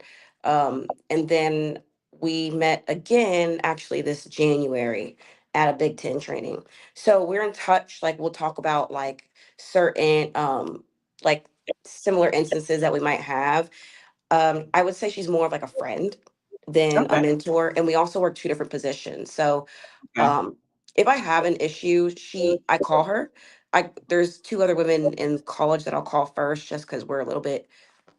and then we met again actually this January at a Big Ten training. So we're in touch, like we'll talk about like certain like similar instances that we might have. I would say she's more of like a friend than a Okay. mentor, and we also work two different positions. So, Okay. if I have an issue, I call her. There's two other women in college that I'll call first, just because we're a little bit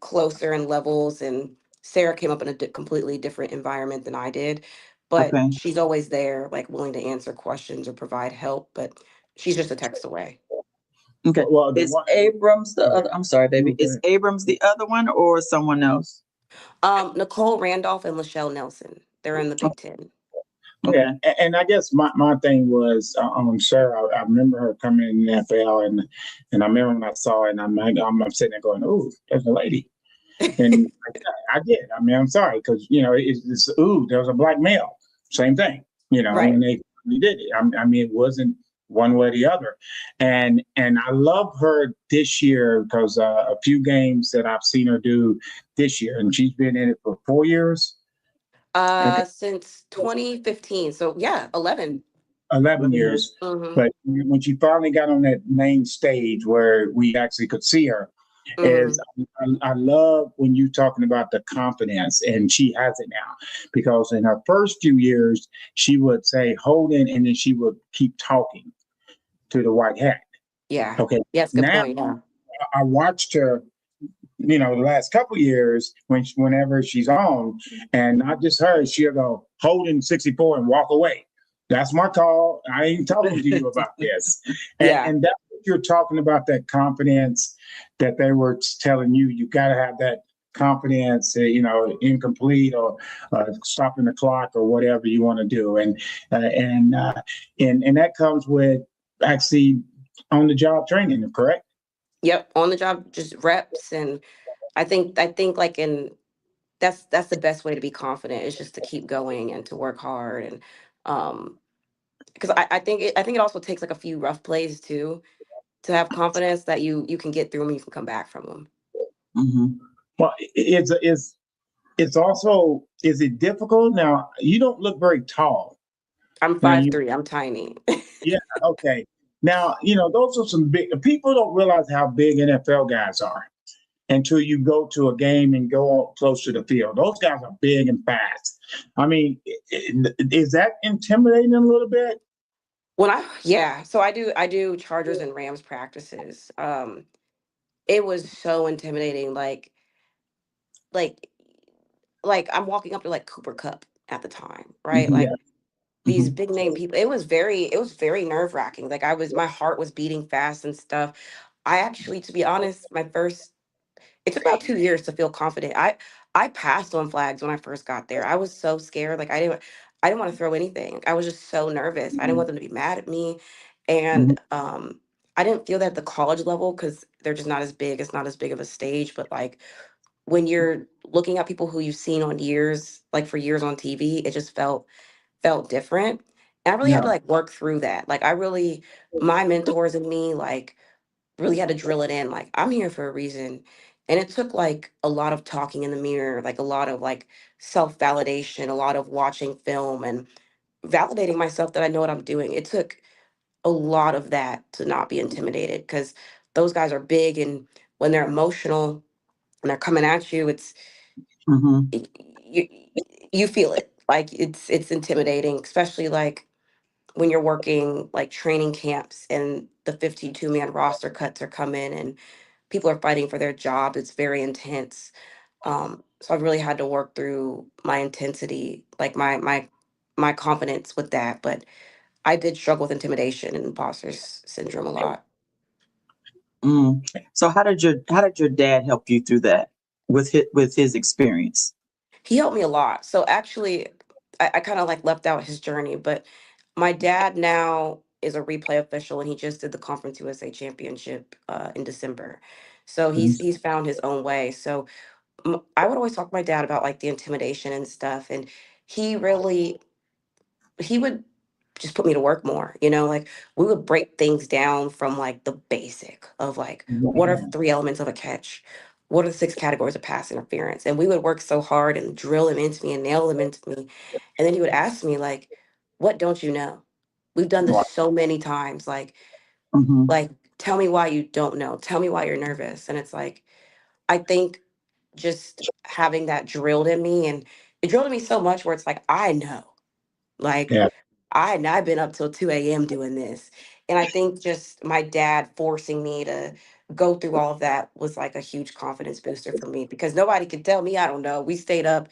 closer in levels. And Sarah came up in a completely different environment than I did, but Okay. she's always there, like willing to answer questions or provide help. But she's just a text away. Okay. Well, the Is one. Abrams the Go ahead. other? I'm sorry, baby. Go Is ahead. Abrams the other one or someone else? Nicole Randolph and Lachelle Nelson. They're in the Oh, Big Ten. Yeah, okay. and I guess my thing was Sarah. I remember her coming in the NFL, and I remember when I saw it, and I'm sitting there going, "Ooh, there's a lady." And I did. I mean, I'm sorry because it's ooh, there was a black male. Same thing. When Right. they did it. I mean, it wasn't one way or the other. And I love her this year because a few games that I've seen her do this year, and she's been in it for 4 years. Okay, Since 2015. So yeah, 11. 11 11 years. years. Mm-hmm. But when she finally got on that main stage where we actually could see her, is Mm-hmm. I love when you talking about the confidence, and she has it now because in her first few years she would say hold in, and then she would keep talking to the white hat. Yeah. Okay, Yes, good now point. Yeah. I watched her, the last couple of years whenever she's on, and not just her, she'll go holding 64 and walk away. That's my call. I ain't talking to you about this. And Yeah. and that's what you're talking about, that confidence that they were telling you. You got to have that confidence, incomplete or stopping the clock or whatever you want to do. And that comes with actually on the job training, correct? Yep. On the job, just reps. And I think like that's the best way to be confident is just to keep going and to work hard. And um because I think it also takes like a few rough plays too to have confidence that you can get through them and you can come back from them. Hmm. Well, it's also, is it difficult? Now, you don't look very tall. I'm Now, 5'3". I'm tiny. yeah, okay. Now, those are some big, people don't realize how big NFL guys are until you go to a game and go close to the field. Those guys are big and fast. I mean, is that intimidating a little bit? So I do Chargers and Rams practices. It was so intimidating. Like like I'm walking up to like Cooper Cup at the time, right? Yeah. Like these Hmm. big name people. It was very nerve-wracking. Like my heart was beating fast and stuff. I actually, to be honest, it took about 2 years to feel confident. I passed on flags when I first got there. I was so scared. Like I didn't want to throw anything. I was just so nervous. I didn't want them to be mad at me. Hmm. And I didn't feel that at the college level because they're just not as big. It's not as big of a stage. But like when you're looking at people who you've seen on years, like for years on TV, it just felt different. And I really had to Yeah. like work through that. My mentors and me, like really had to drill it in. Like, I'm here for a reason. And it took like a lot of talking in the mirror, like a lot of like self validation, a lot of watching film and validating myself that I know what I'm doing. It took a lot of that to not be intimidated because those guys are big and when they're emotional and they're coming at you, Hmm. you you feel it. Like it's intimidating, especially like when you're working like training camps and the 52-man roster cuts are coming and people are fighting for their job. It's very intense. So I've really had to work through my intensity, like my confidence with that. But I did struggle with intimidation and imposter syndrome a lot. Mm. So how did your dad help you through that with his experience? He helped me a lot. So actually, I kind of like left out his journey, but my dad now is a replay official and he just did the Conference USA Championship in December. So Mhm. he's found his own way. So I would always talk to my dad about like the intimidation and stuff, and he really he would just put me to work more, like we would break things down from like the basic of like what are Yeah. 3 elements of a catch, what are the 6 categories of pass interference, and we would work so hard and drill them into me and nail them into me, and then he would ask me like, what don't you know? We've done this Right. so many times, like Mhm. like tell me why you don't know, tell me why you're nervous. And it's like, I think just having that drilled in me, and it drilled in me so much where it's like, I know, like Yeah. I've been up till 2 a.m. doing this. And I think just my dad forcing me to go through all of that was like a huge confidence booster for me, because nobody could tell me I don't know. We stayed up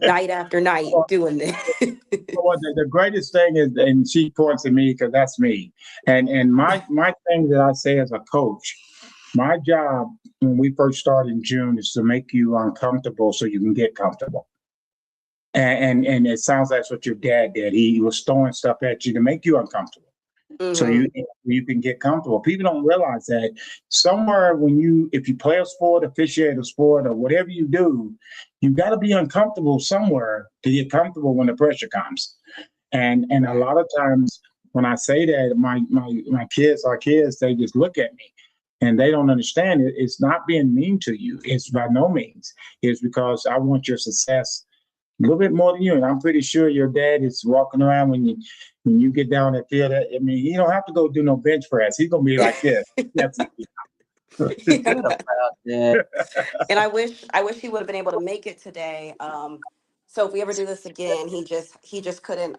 night after night doing this. Well, the greatest thing is, and she points at me because that's me. And my thing that I say as a coach, my job when we first start in June is to make you uncomfortable so you can get comfortable. And it sounds like that's what your dad did. He was throwing stuff at you to make you uncomfortable, so Hmm. you can get comfortable. People don't realize that somewhere if you play a sport, officiate a sport, or whatever you do, you've got to be uncomfortable somewhere to get comfortable when the pressure comes. And a lot of times when I say that, my kids, our kids, they just look at me and they don't understand it. It's not being mean to you. It's by no means. It's because I want your success a little bit more than you. And I'm pretty sure your dad is walking around when you get down that field. I mean, he don't have to go do no bench press. He's gonna be like this. That's Good about that. And I wish he would have been able to make it today. So if we ever do this again, he just couldn't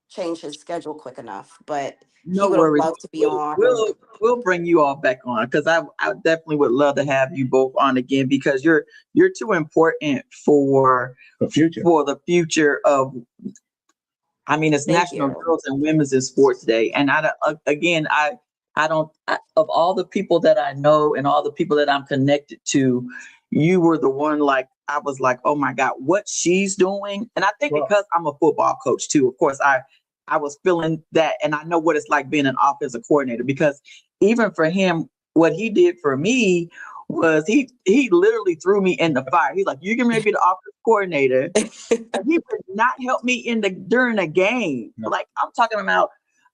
change his schedule quick enough. But he No would have worries. loved to be We'll on. And we'll we'll bring you all back on because I definitely would love to have you both on again because you're too important the future. for the future of. I mean, it's thank National you. Girls and Women's in Sports Day, and again, I don't of all the people that I know and all the people that I'm connected to, you were the one like I was like, oh my God, what she's doing, and I think Well, because I'm a football coach too, of course, I was feeling that, and I know what it's like being an offensive coordinator because even for him, what he did for me was he literally threw me in the fire. He's like, you can maybe be the offensive coordinator. He would not help me during the game. no. Like I'm talking about.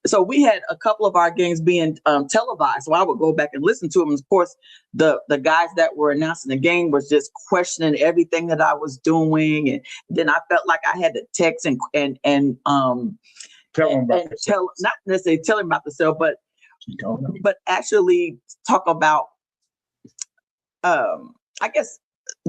So we had a couple of our games being televised. So I would go back and listen to them. Of course, the guys that were announcing the game was just questioning everything that I was doing, and then I felt like I had to text Tell them about and tell not necessarily tell him about the cell, but yourself. actually talk about I guess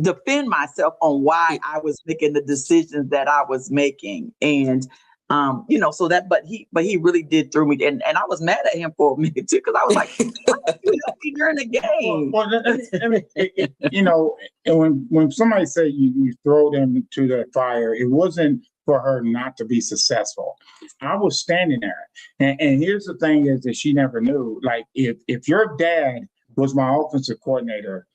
defend myself on why I was making the decisions that I was making. And so that but he really did throw me and I was mad at him for a minute too, because I was like, why don't you help me during the game? And when somebody say you throw them to the fire, it wasn't for her not to be successful. I was standing there, and here's the thing: is that she never knew. Like if your dad was my offensive coordinator,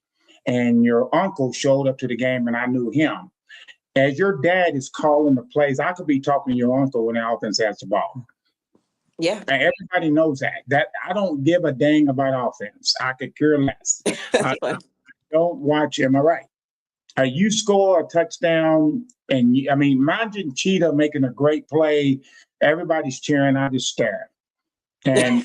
and your uncle showed up to the game, and I knew him. As your dad is calling the plays, I could be talking to your uncle when the offense has the ball. Yeah. And everybody knows that I don't give a dang about offense. I could care less. I don't watch. Am I right? You score a touchdown, and imagine Cheetah making a great play. Everybody's cheering. I just stare. And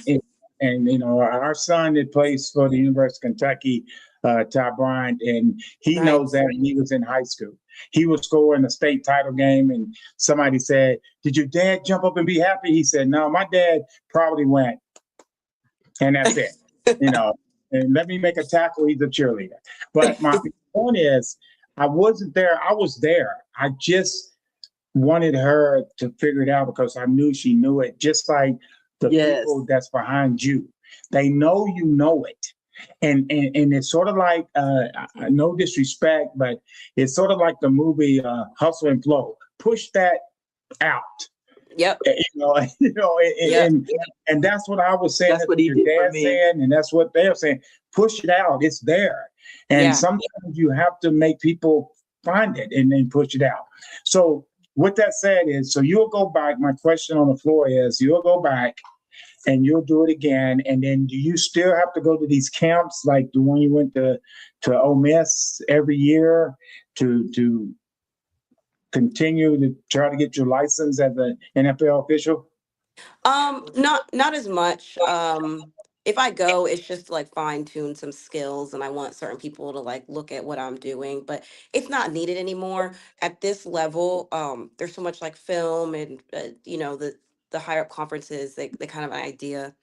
our son that plays for the University of Kentucky, Bryant, and he Right. knows that when he was in high school. He was scoring a state title game, and somebody said, "Did your dad jump up and be happy?" He said, "No, my dad probably went," and that's it. And let me make a tackle. He's a cheerleader. But my point is, I wasn't there. I was there. I just wanted her to figure it out because I knew she knew it. Just like the people that's behind you, they know you know it. And it's sort of like no disrespect, but it's sort of like the movie Hustle and Flow. Push that out. Yep. And that's what I was saying. That's what your dad's saying, and that's what they're saying. Push it out. It's there. And sometimes you have to make people find it and then push it out. So with that said so you'll go back. My question on the floor is you'll go back and you'll do it again. And then do you still have to go to these camps like the one you went to Ole Miss every year to continue to try to get your license as an NFL official? Not as much. If I go, it's just to, like, fine tune some skills, and I want certain people to like look at what I'm doing, but it's not needed anymore at this level. There's so much like film and the higher up conferences, they kind of have an idea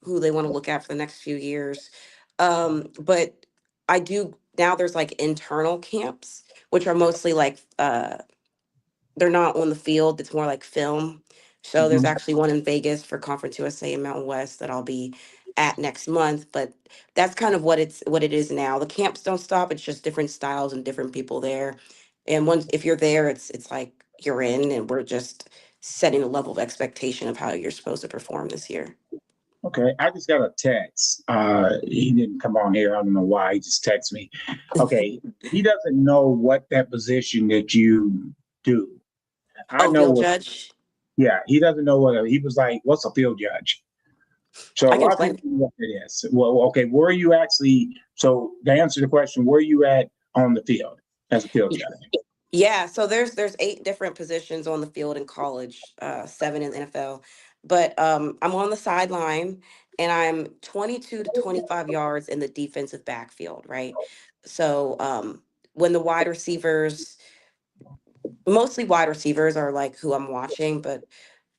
who they want to look at for the next few years. But I do now. There's like internal camps, which are mostly like they're not on the field. It's more like film. So there's Mhm. actually one in Vegas for Conference USA and Mountain West that I'll be at next month. But that's kind of what it is now. The camps don't stop. It's just different styles and different people there. And once if you're there, it's like you're in, and we're just setting a level of expectation of how you're supposed to perform this year. Okay, I just got a text. He didn't come on here. I don't know why. He just texted me. Okay, he doesn't know what that position that you do. I Oh, know field what. judge. Yeah, he doesn't know what. He was like, "What's a field judge?" So a I can lot of explain. people know what it is. Well, okay, where are you actually? So to answer the question, where are you at on the field as a field judge? Yeah, so there's 8 different positions on the field in college, 7 in the NFL. But I'm on the sideline, and I'm 22 to 25 yards in the defensive backfield, right? So when the wide receivers, mostly wide receivers are like who I'm watching, but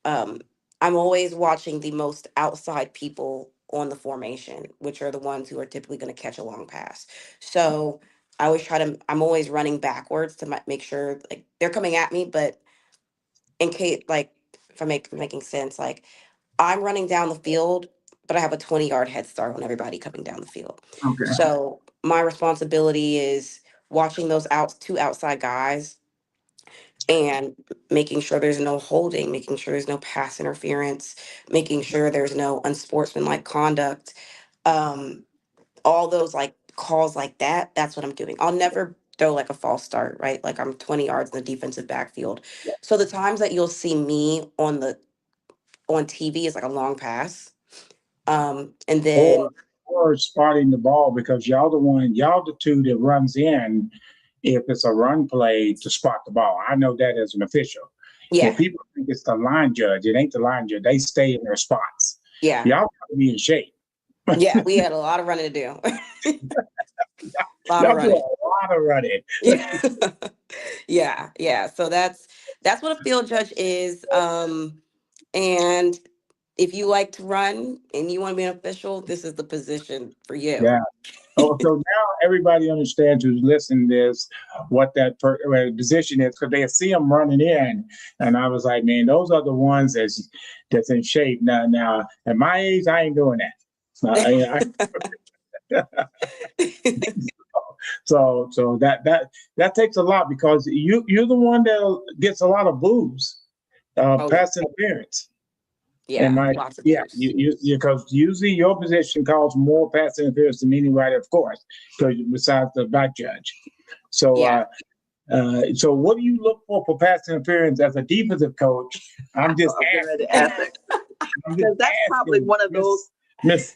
um, I'm always watching the most outside people on the formation, which are the ones who are typically going to catch a long pass. So I'm always running backwards to make sure like they're coming at me, but in case, like, if making sense, like I'm running down the field, but I have a 20-yard head start on everybody coming down the field. Okay. So my responsibility is watching those two outside guys and making sure there's no holding, making sure there's no pass interference, making sure there's no unsportsmanlike conduct. Um, all those like calls like that, that's what I'm doing. I'll never throw like a false start, right? Like I'm 20 yards in the defensive backfield. So the times that you'll see me on TV is like a long pass. And Or then or spotting the ball because y'all the two that runs in if it's a run play to spot the ball. I know that as an official. And yeah, people think it's the line judge. It ain't the line judge. They stay in their spots. yeah, Y'all gotta be in shape. yeah, we had a lot of running to do. A lot of Y'all do a running. lot of running. Yeah. Yeah. So that's what a field judge is. And if you like to run and you want to be an official, this is the position for you. Yeah. Oh, so now everybody understands who's listening to this what that position is because they see them running in, and I was like, man, those are the ones that's in shape. Now, at my age, I ain't doing that. So that takes a lot because you're the one that gets a lot of boos, Oh yeah. pass interference. And Yeah, my lots of yeah, views. you because usually your position calls more pass interference than anybody, of course, because besides the back judge. So Yeah. so what do you look for pass interference as a defensive coach? I'm just I'm getting ready to asking. ask that I'm just because that's probably asking, one of those Miss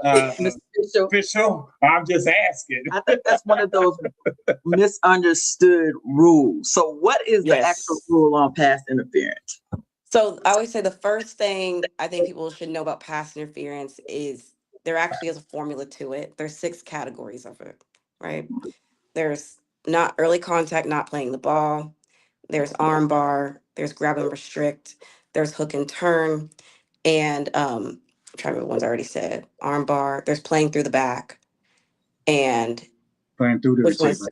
official. official. I'm just asking. I think that's one of those misunderstood rules. So, what is the actual Yes. rule on pass interference? So I always say the first thing I think people should know about pass interference is there actually is a formula to it. There's 6 categories of it, right? There's not early contact, not playing the ball. There's arm bar. There's grab and restrict. There's hook and turn. And I'm trying to remember the ones I already said. Arm bar. There's playing through the back. And Playing through the which one's receiver.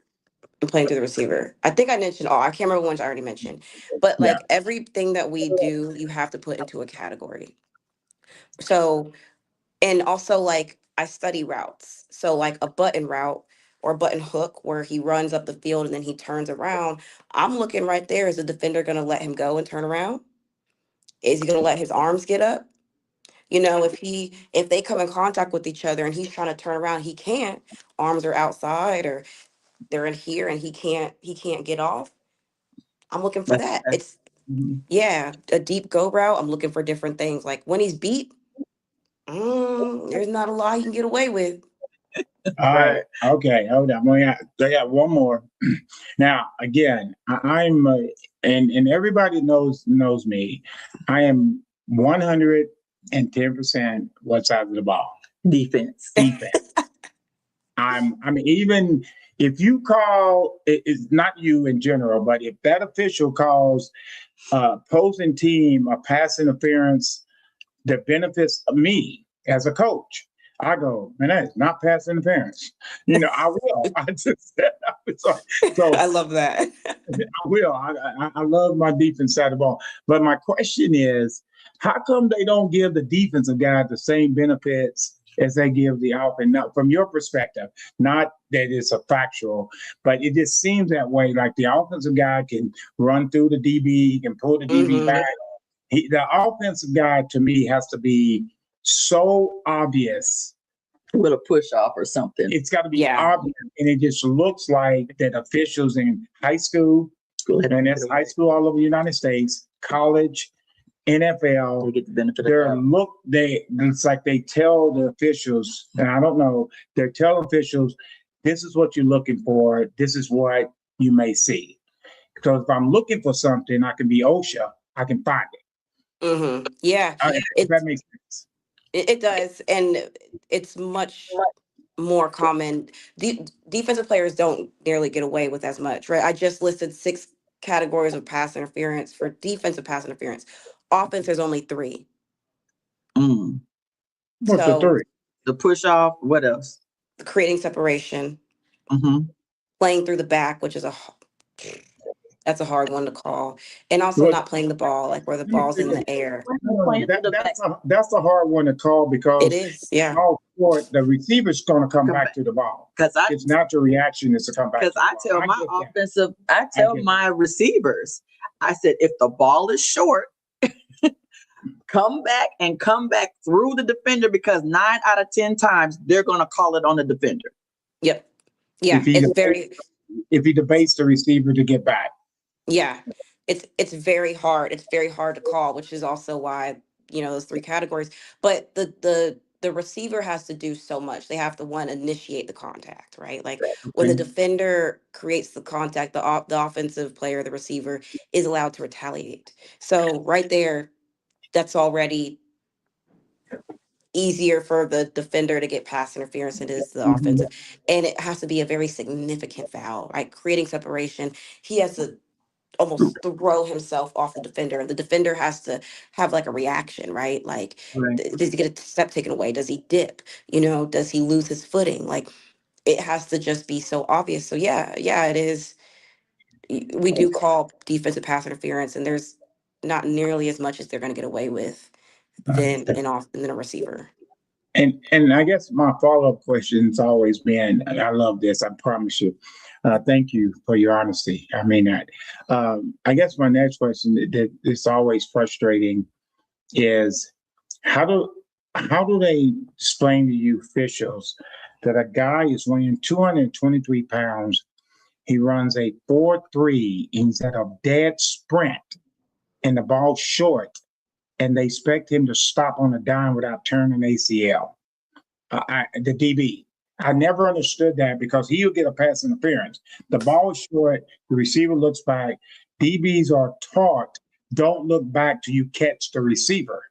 playing through the receiver? I think I mentioned all. I can't remember ones I already mentioned. But Yeah. like everything that we do, you have to put into a category. So, and also like I study routes. So like a button route or a button hook where he runs up the field and then he turns around. I'm looking right there. Is the defender going to let him go and turn around? Is he going to let his arms get up? If they come in contact with each other and he's trying to turn around, he can't. Arms are outside or they're in here and he can't get off. I'm looking for That's that. that's It's Yeah, a deep go route, I'm looking for different things. Like when he's beat, there's not a lot he can get away with. All right. Okay. Hold on. I got one more. Now, again, I'm, and everybody knows me. I am 110% what side of the ball? Defense. Defense. I mean, even if you call, it's not you in general, but if that official calls opposing team a pass interference that benefits me as a coach, I go, man, that is not pass interference. I will. I just said, so I love that. I will. I love my defense side of the ball. But my question is, how come they don't give the defensive guy the same benefits as they give the offense? Now, from your perspective, not that it's a factual, but it just seems that way. Like the offensive guy can run through the DB, he can pull the DB back. The offensive guy to me has to be so obvious. With a push off or something. It's got to be obvious. And it just looks like that officials in high school, and that's high school all over the United States, college, NFL, they get the benefit it's like they tell the officials, and I don't know, they're telling officials, this is what you're looking for, this is what you may see. Because if I'm looking for something, I can be OSHA, I can find it. Yeah. If that makes sense. It does. And it's much more common. Defensive players don't nearly get away with as much, right? I just listed 6 categories of pass interference for defensive pass interference. Offense, there's only 3. What's the 3? The push off. What else? Creating separation. Playing through the back, which is that's a hard one to call. And also not playing the ball, like where the ball's in the air. That's a hard one to call because it is, yeah. The receiver's going to come back to the ball. It's not your reaction, it's to come back. Because I tell my receivers, I said, if the ball is short, come back through the defender, because 9 out of 10 times they're going to call it on the defender. Yep. Yeah. If he debates the receiver to get back. Yeah. It's very hard. It's very hard to call, which is also why, those 3 categories. But the receiver has to do so much. They have to initiate the contact, right? Like when the defender creates the contact, the offensive player, the receiver is allowed to retaliate. So right there, that's already easier for the defender to get pass interference than it is the offensive. And it has to be a very significant foul, right? Creating separation. He has to almost throw himself off the defender. The defender has to have like a reaction, right? Like, does he get a step taken away? Does he dip? Does he lose his footing? Like, it has to just be so obvious. So yeah, it is. We do call defensive pass interference, and there's not nearly as much as they're going to get away with than a receiver. And I guess my follow-up question's always been, and I love this, I promise you. Thank you for your honesty. I mean that. I guess my next question that is always frustrating is how do they explain to you officials that a guy is weighing 223 pounds, he runs a 4.3, he's at a dead sprint, and the ball's short, and they expect him to stop on a dime without turning ACL. The DB. I never understood that because he'll get a pass interference. The ball is short, the receiver looks back. DBs are taught, don't look back till you catch the receiver.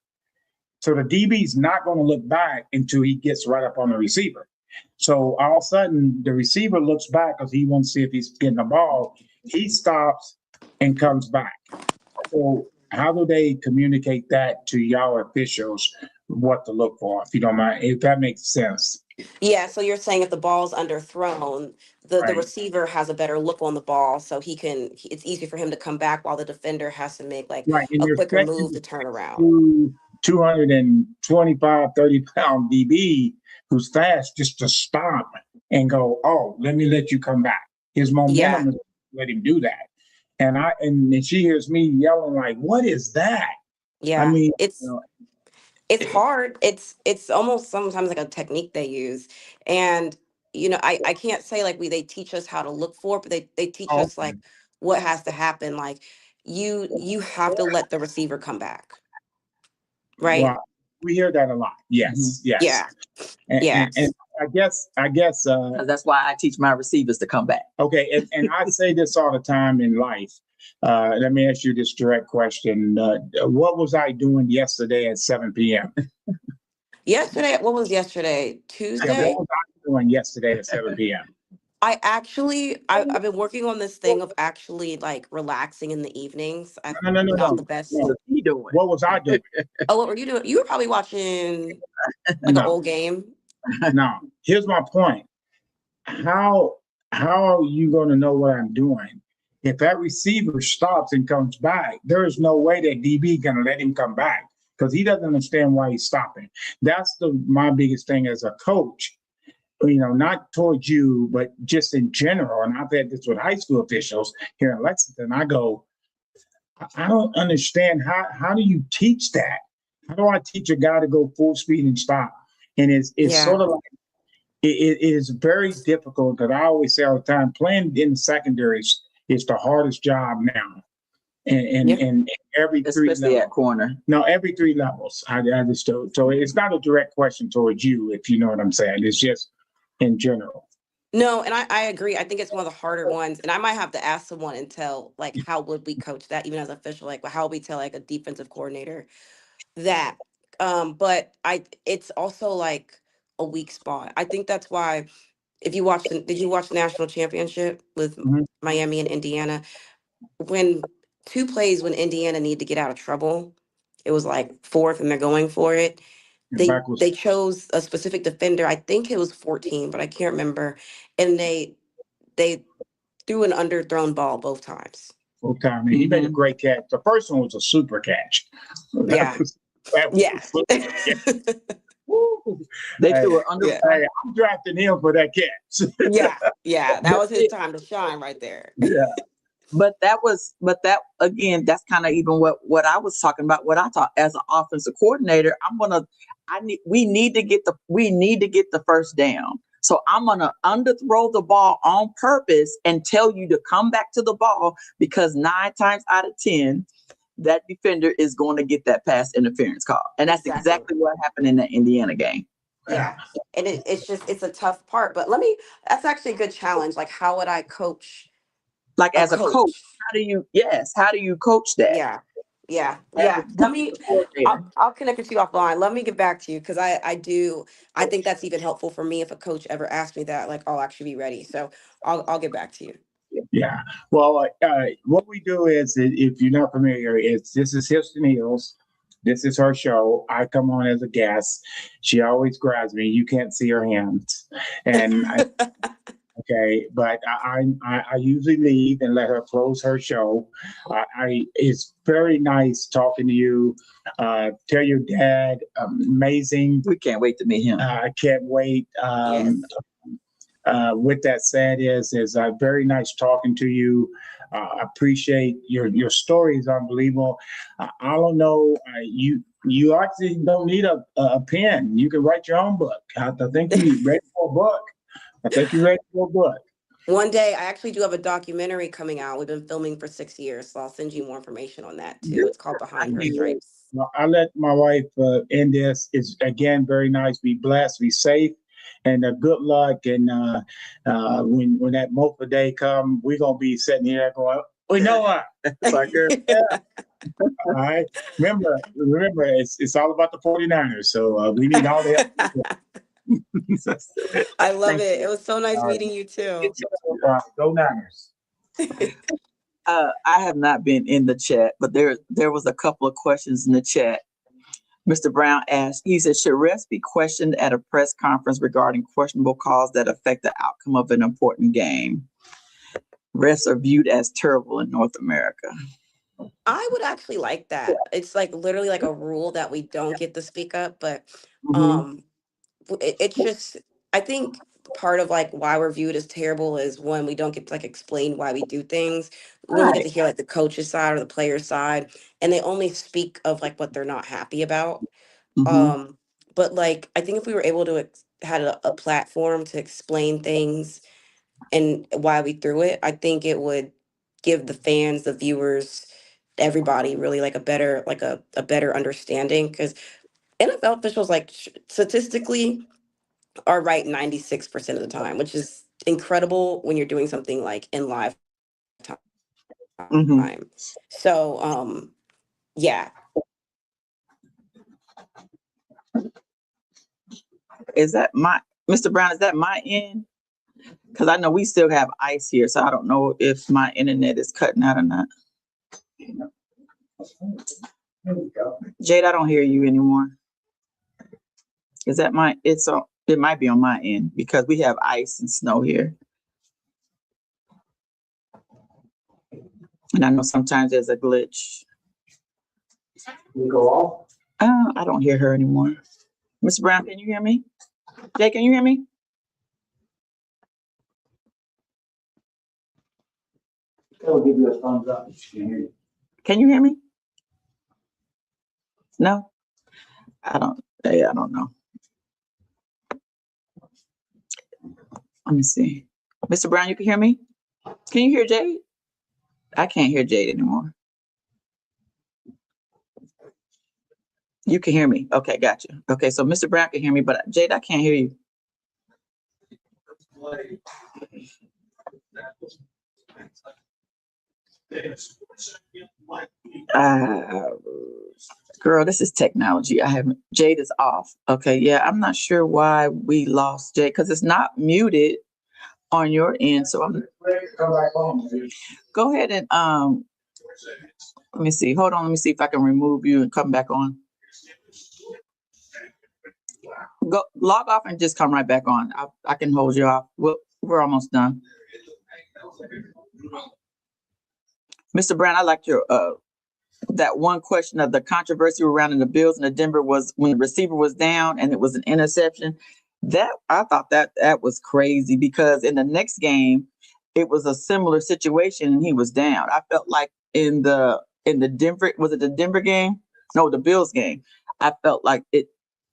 So the DB's not going to look back until he gets right up on the receiver. So all of a sudden, the receiver looks back because he wants to see if he's getting the ball. He stops and comes back. So how do they communicate that to y'all officials, what to look for, if you don't mind, if that makes sense? Yeah, so you're saying if the ball's underthrown, the receiver has a better look on the ball, so it's easier for him to come back while the defender has to make like a quicker move to turn around. 225, 30-pound DB who's fast just to stop and go, oh, let me let you come back. His momentum is let him do that. And then she hears me yelling like, what is that? Yeah, I mean, it's hard. It's almost sometimes like a technique they use. And, I can't say like they teach us how to look for, but they teach us like what has to happen. Like you have to let the receiver come back, right? Well, we hear that a lot. Yes, yes. Yeah. Yeah. And I guess 'Cause that's why I teach my receivers to come back. okay, and I say this all the time in life. Let me ask you this direct question. What was I doing yesterday at 7 p.m.? Yesterday, what was yesterday? Yeah, what Tuesday? was I doing yesterday at 7 p.m.? I've been working on this thing of actually like relaxing in the evenings. I No, no, no, found no, the best. What no. was he doing? What was I doing? Oh, what were you doing? You were probably watching like an No, old game. no. Here's my point. How how are you going to know what I'm doing? If that receiver stops and comes back, there is no way that DB going to let him come back because he doesn't understand why he's stopping. That's my biggest thing as a coach. Not towards you, but just in general. And I've had this with high school officials here in Lexington. I go, I don't understand how do you teach that? How do I teach a guy to go full speed and stop? And it's Yeah. sort of like it is very difficult because I always say all the time, playing in the secondary is the hardest job now. And Yeah. and every three Especially levels. at corner. No, every three levels. I just so it's not a direct question towards you, if you know what I'm saying. It's just in general. No, and I agree. I think it's one of the harder ones. And I might have to ask someone and tell like how would we coach that even as official? Like how would we tell like a defensive coordinator that? But it's also like a weak spot. I think that's why if you watch did you watch the national championship with Mhm. Miami and Indiana? When two plays when Indiana need to get out of trouble, it was like fourth and they're going for it. And They back was they chose a specific defender. I think it was 14, but I can't remember. And they threw an underthrown ball both times. full time. He made a Mhm. great catch. The first one was a super catch. That Yeah. was that was a Yeah. super catch. Woo. They Hey, threw it under. Yeah. hey, I'm drafting him for that catch. Yeah. Yeah. That But was his time to shine right there. Yeah. but that again, that's kind of even what I was talking about. What I thought as an offensive coordinator, we need to get the first down. So I'm gonna underthrow the ball on purpose and tell you to come back to the ball because 9 times out of 10, that defender is going to get that pass interference call, and that's Exactly. exactly what happened in that Indiana game. Yeah. And it's a tough part. But that's actually a good challenge. Like how would I coach Like a as a coach, coach? how do you coach that Yeah. Yeah. as Yeah. a defensive coordinator? I'll connect with you offline. Let me get back to you because I think that's even helpful for me if a coach ever asks me that, like I'll actually be ready. So I'll get back to you. Yeah. Well, what we do is, if you're not familiar, is this is Hips and Heels. This is her show. I come on as a guest. She always grabs me. You can't see her hands, and okay, but I usually leave and let her close her show. It's very nice talking to you. Tell your dad, amazing. We can't wait to meet him. I can't wait. Yes. With that said, is very nice talking to you. Appreciate your story is unbelievable. I don't know. You actually don't need a pen. You can write your own book. I think you ready for a book. I think you're ready for a book. One day, I actually do have a documentary coming out. We've been filming for 6 years, so I'll send you more information on that too. It's called I Behind Her can't wait. Stripes. Well, I let my wife end this. It's again very nice. Be blessed. Be safe. And good luck. And when that MOPA day come, we're gonna be sitting here going, "We know what." That's our girl. All right. Remember, it's all about the 49ers. So we need all the help. I love Thank it. you. It was so nice All right. meeting you too. Go Niners. I have not been in the chat, but there was a couple of questions in the chat. Mr. Brown asked, he said, should refs be questioned at a press conference regarding questionable calls that affect the outcome of an important game? Refs are viewed as terrible in North America. I would actually like that. It's like literally like a rule that we don't get to speak up, but Mhm. um it's just I think part of like why we're viewed as terrible is when we don't get to like explain why we do things. We only get Right. to hear like the coach's side or the player's side, and they only speak of like what they're not happy about. Mhm. Um, but like I think if we were able to had a platform to explain things and why we threw it, I think it would give the fans, the viewers, everybody really like a better understanding, because NFL officials like statistically are right 96% of the time, which is incredible when you're doing something like in live time. Mm-hmm. So yeah. Is that Mr. Brown, is that my end? Because I know we still have ice here, so I don't know if my internet is cutting out or not. Jade, I don't hear you anymore. Is that it might be on my end because we have ice and snow here. And I know sometimes there's a glitch. You go off? I don't hear her anymore. Mr. Brown, can you hear me? Jay, can you hear me? I'll give you a thumbs up if she can hear you. Can you hear me? No? I don't know. Let me see. Mr. Brown, you can hear me? Can you hear Jade? I can't hear Jade anymore. You can hear me. Okay, gotcha. Okay, so Mr. Brown can hear me, but Jade, I can't hear you. Girl, this is technology. Jade is off. Okay, yeah, I'm not sure why we lost Jade because it's not muted on your end. So I'm go ahead and let me see. Hold on, let me see if I can remove you and come back on. Go log off and just come right back on. I can hold you off. We're almost done. Mr. Brown, I liked your that one question of the controversy around in the Bills and the Denver was when the receiver was down and it was an interception. That I thought that was crazy because in the next game it was a similar situation and he was down. I felt like in the Denver, was it the Denver game? No, the Bills game. I felt like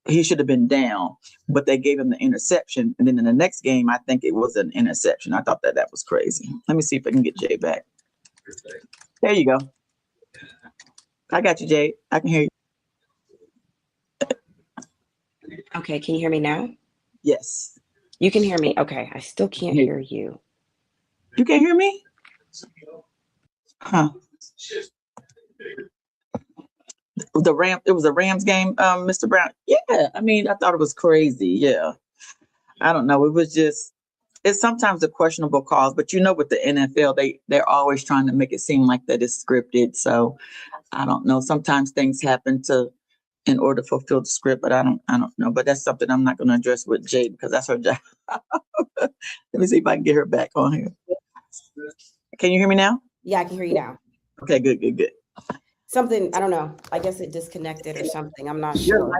he should have been down, but they gave him the interception. And then in the next game, I think it was an interception. I thought that was crazy. Let me see if I can get Jay back. There you go. I got you, Jade. I can hear you. Okay, can you hear me now? Yes. You can hear me? Okay, I still can't hear you. You can't hear me? Huh. It was a Rams game, Mr. Brown. Yeah, I mean, I thought it was crazy. Yeah. I don't know. It's sometimes a questionable calls, but with the NFL, they're always trying to make it seem like that it's scripted. So I don't know. Sometimes things happen in order to fulfill the script, but I don't know. But that's something I'm not going to address with Jade because that's her job. Let me see if I can get her back on here. Can you hear me now? Yeah, I can hear you now. Okay, good. Something, I don't know. I guess it disconnected or something. I'm not sure.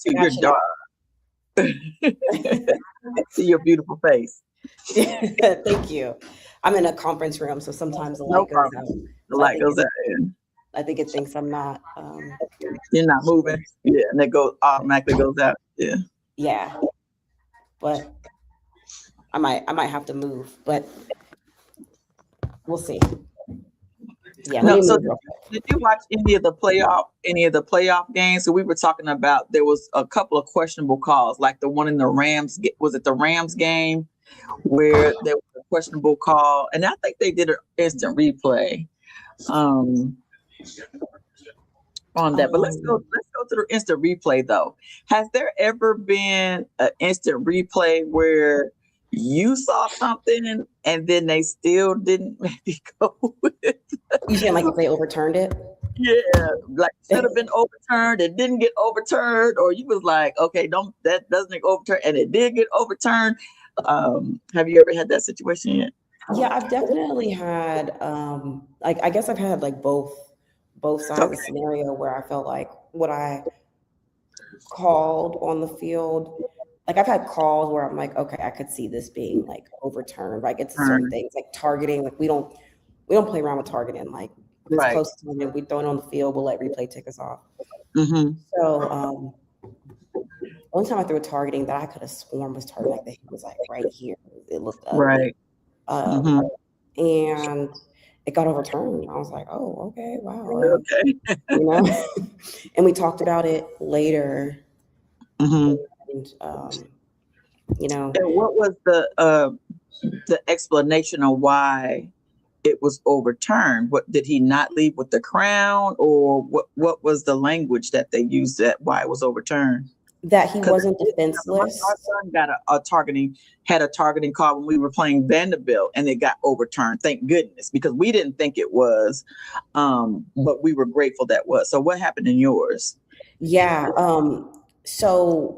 Your dog. See your beautiful face. Thank you. I'm in a conference room, so sometimes the light goes out. The light goes out. I think it thinks I'm not. You're not moving. Yeah, and it automatically goes out. Yeah. Yeah. But I might have to move, but we'll see. Yeah. No, so did you watch any of the playoff games? So we were talking about there was a couple of questionable calls, like the one in the Rams. Was it the Rams game where there was a questionable call? And I think they did an instant replay on that. But let's go to the instant replay though. Has there ever been an instant replay where you saw something and then they still didn't maybe go with it? You saying like if they overturned it? Yeah, like should have been overturned, it didn't get overturned, or you was like, okay, that doesn't get overturned, and it did get overturned. Have you ever had that situation yet? Yeah, I've definitely had I guess I've had like both sides of the scenario where I felt like what I called on the field, like I've had calls where I'm like, okay, I could see this being like overturned. Like it's certain things like targeting, like we don't play around with targeting. Like if it's close to them and we throw it on the field, we'll let replay take us off. Mm-hmm. So one time I threw a targeting that I could have sworn was targeting, like the hit was like right here. It looked ugly. Right. And it got overturned. I was like, oh, okay, wow. Okay. You know, and we talked about it later. Mm-hmm. And, you know. And what was the explanation of why it was overturned? What, did he not leave with the crown, or what was the language that they used that why it was overturned? That he wasn't defenseless. Our son got had a targeting call when we were playing Vanderbilt, and it got overturned. Thank goodness, because we didn't think it was, but we were grateful that was. So what happened in yours? Yeah. So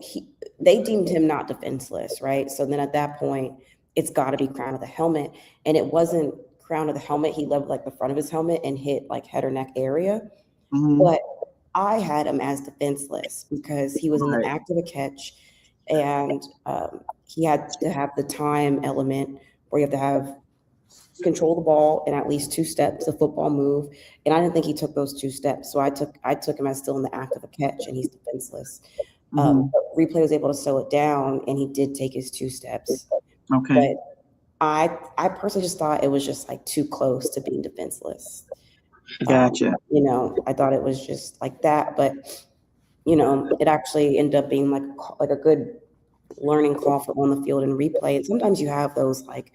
they deemed him not defenseless, right? So then at that point, it's got to be crown of the helmet, and it wasn't crown of the helmet. He leveled like the front of his helmet and hit like head or neck area, but I had him as defenseless because he was in the act of a catch, and he had to have the time element where you have to have control the ball in at least 2 steps, a football move. And I didn't think he took those 2 steps. So I took him as still in the act of a catch, and he's defenseless. Replay was able to slow it down, and he did take his 2 steps. Okay. But I personally just thought it was just like too close to being defenseless. Gotcha. You know, I thought it was just like that, but you know, it actually ended up being like a good learning call for on the field and replay. And sometimes you have those like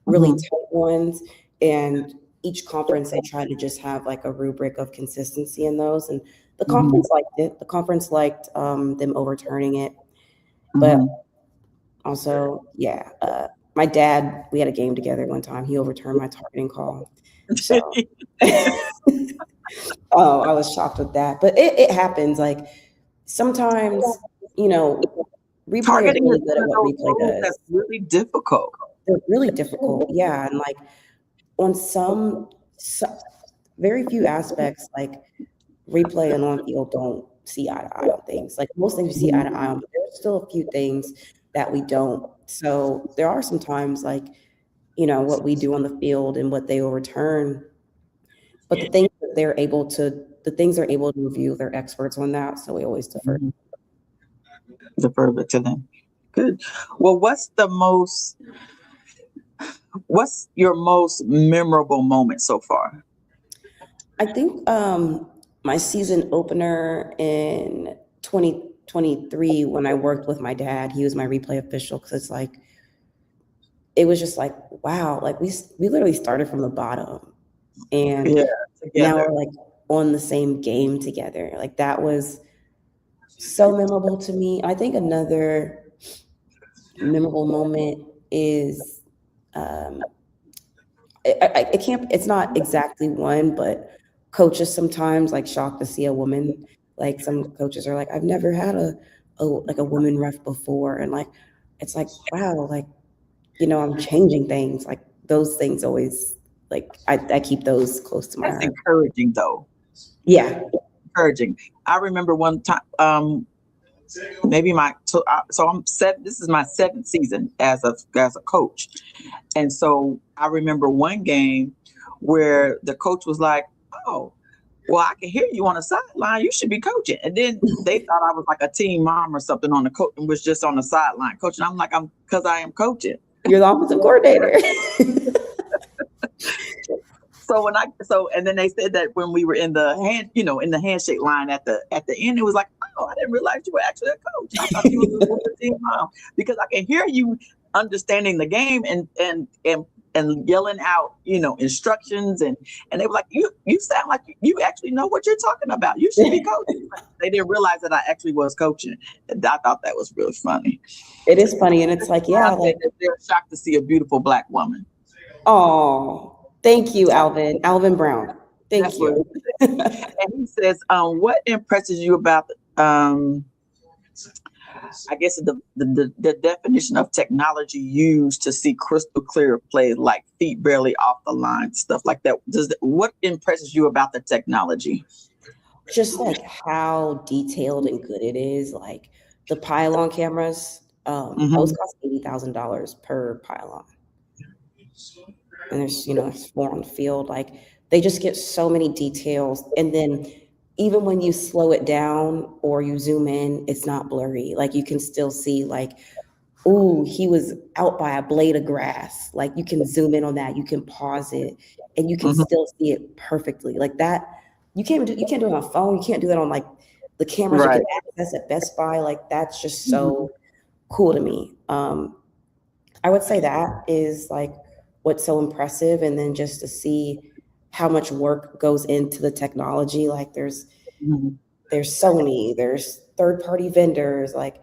really tight ones, and each conference they try to just have like a rubric of consistency in those. And the conference liked it. The conference liked them overturning it, but also, yeah. My dad, we had a game together one time. He overturned my targeting call. So, oh, I was shocked with that. But it happens. Like sometimes, you know, replay is really good at what replay does. That's really difficult. They're really difficult, yeah. And like on some very few aspects, like replay and on field don't see eye to eye on things. Like most things we see eye to eye on, but there's still a few things that we don't. So there are some times like, you know, what we do on the field and what they overturn, but the things they're able to review, they're experts on that. So we always defer to them. Good. Well, what's your most memorable moment so far? I think my season opener in 2023, when I worked with my dad, he was my replay official, because it's like, it was just like, wow, like we literally started from the bottom, and now we're like on the same game together. Like that was so memorable to me. I think another memorable moment is it's not exactly one, but coaches sometimes like shocked to see a woman. Like some coaches are like, I've never had a woman ref before, and like it's like, wow, like, you know, I'm changing things. Like those things always, like I keep those close to my heart. That's encouraging though. Yeah, encouraging. I remember one time, maybe so I'm this is my 7th season as a coach, and so I remember one game where the coach was like, "Oh, well, I can hear you on the sideline. You should be coaching." And then they thought I was like a team mom or something on the coach, and was just on the sideline coaching. I'm like, because I am coaching. You're the offensive coordinator. And then they said that when we were in the handshake line at the end, it was like, oh, I didn't realize you were actually a coach. I thought you were a team mom, because I can hear you understanding the game and yelling out, instructions, and they were like, you sound like you actually know what you're talking about. You should be coaching. They didn't realize that I actually was coaching. And I thought that was really funny. It is funny, and it's like, yeah, like they're shocked to see a beautiful Black woman. Oh, thank you, Alvin Brown. Thank you. And he says, what impresses you about I guess the definition of technology used to see crystal clear play, like feet barely off the line, stuff like that. What impresses you about the technology? Just like how detailed and good it is. Like the pylon cameras, those cost $80,000 per pylon. And there's 4 on the field. Like they just get so many details. And then even when you slow it down or you zoom in, it's not blurry. Like you can still see like ooh, he was out by a blade of grass. Like you can zoom in on that, you can pause it, and you can still see it perfectly. Like that, you can't do it on a phone. You can't do that on like the cameras you can access at Best Buy. Like that's just so cool to me. I would say that is like what's so impressive, and then just to see how much work goes into the technology. Like there's Sony, there's third-party vendors, like,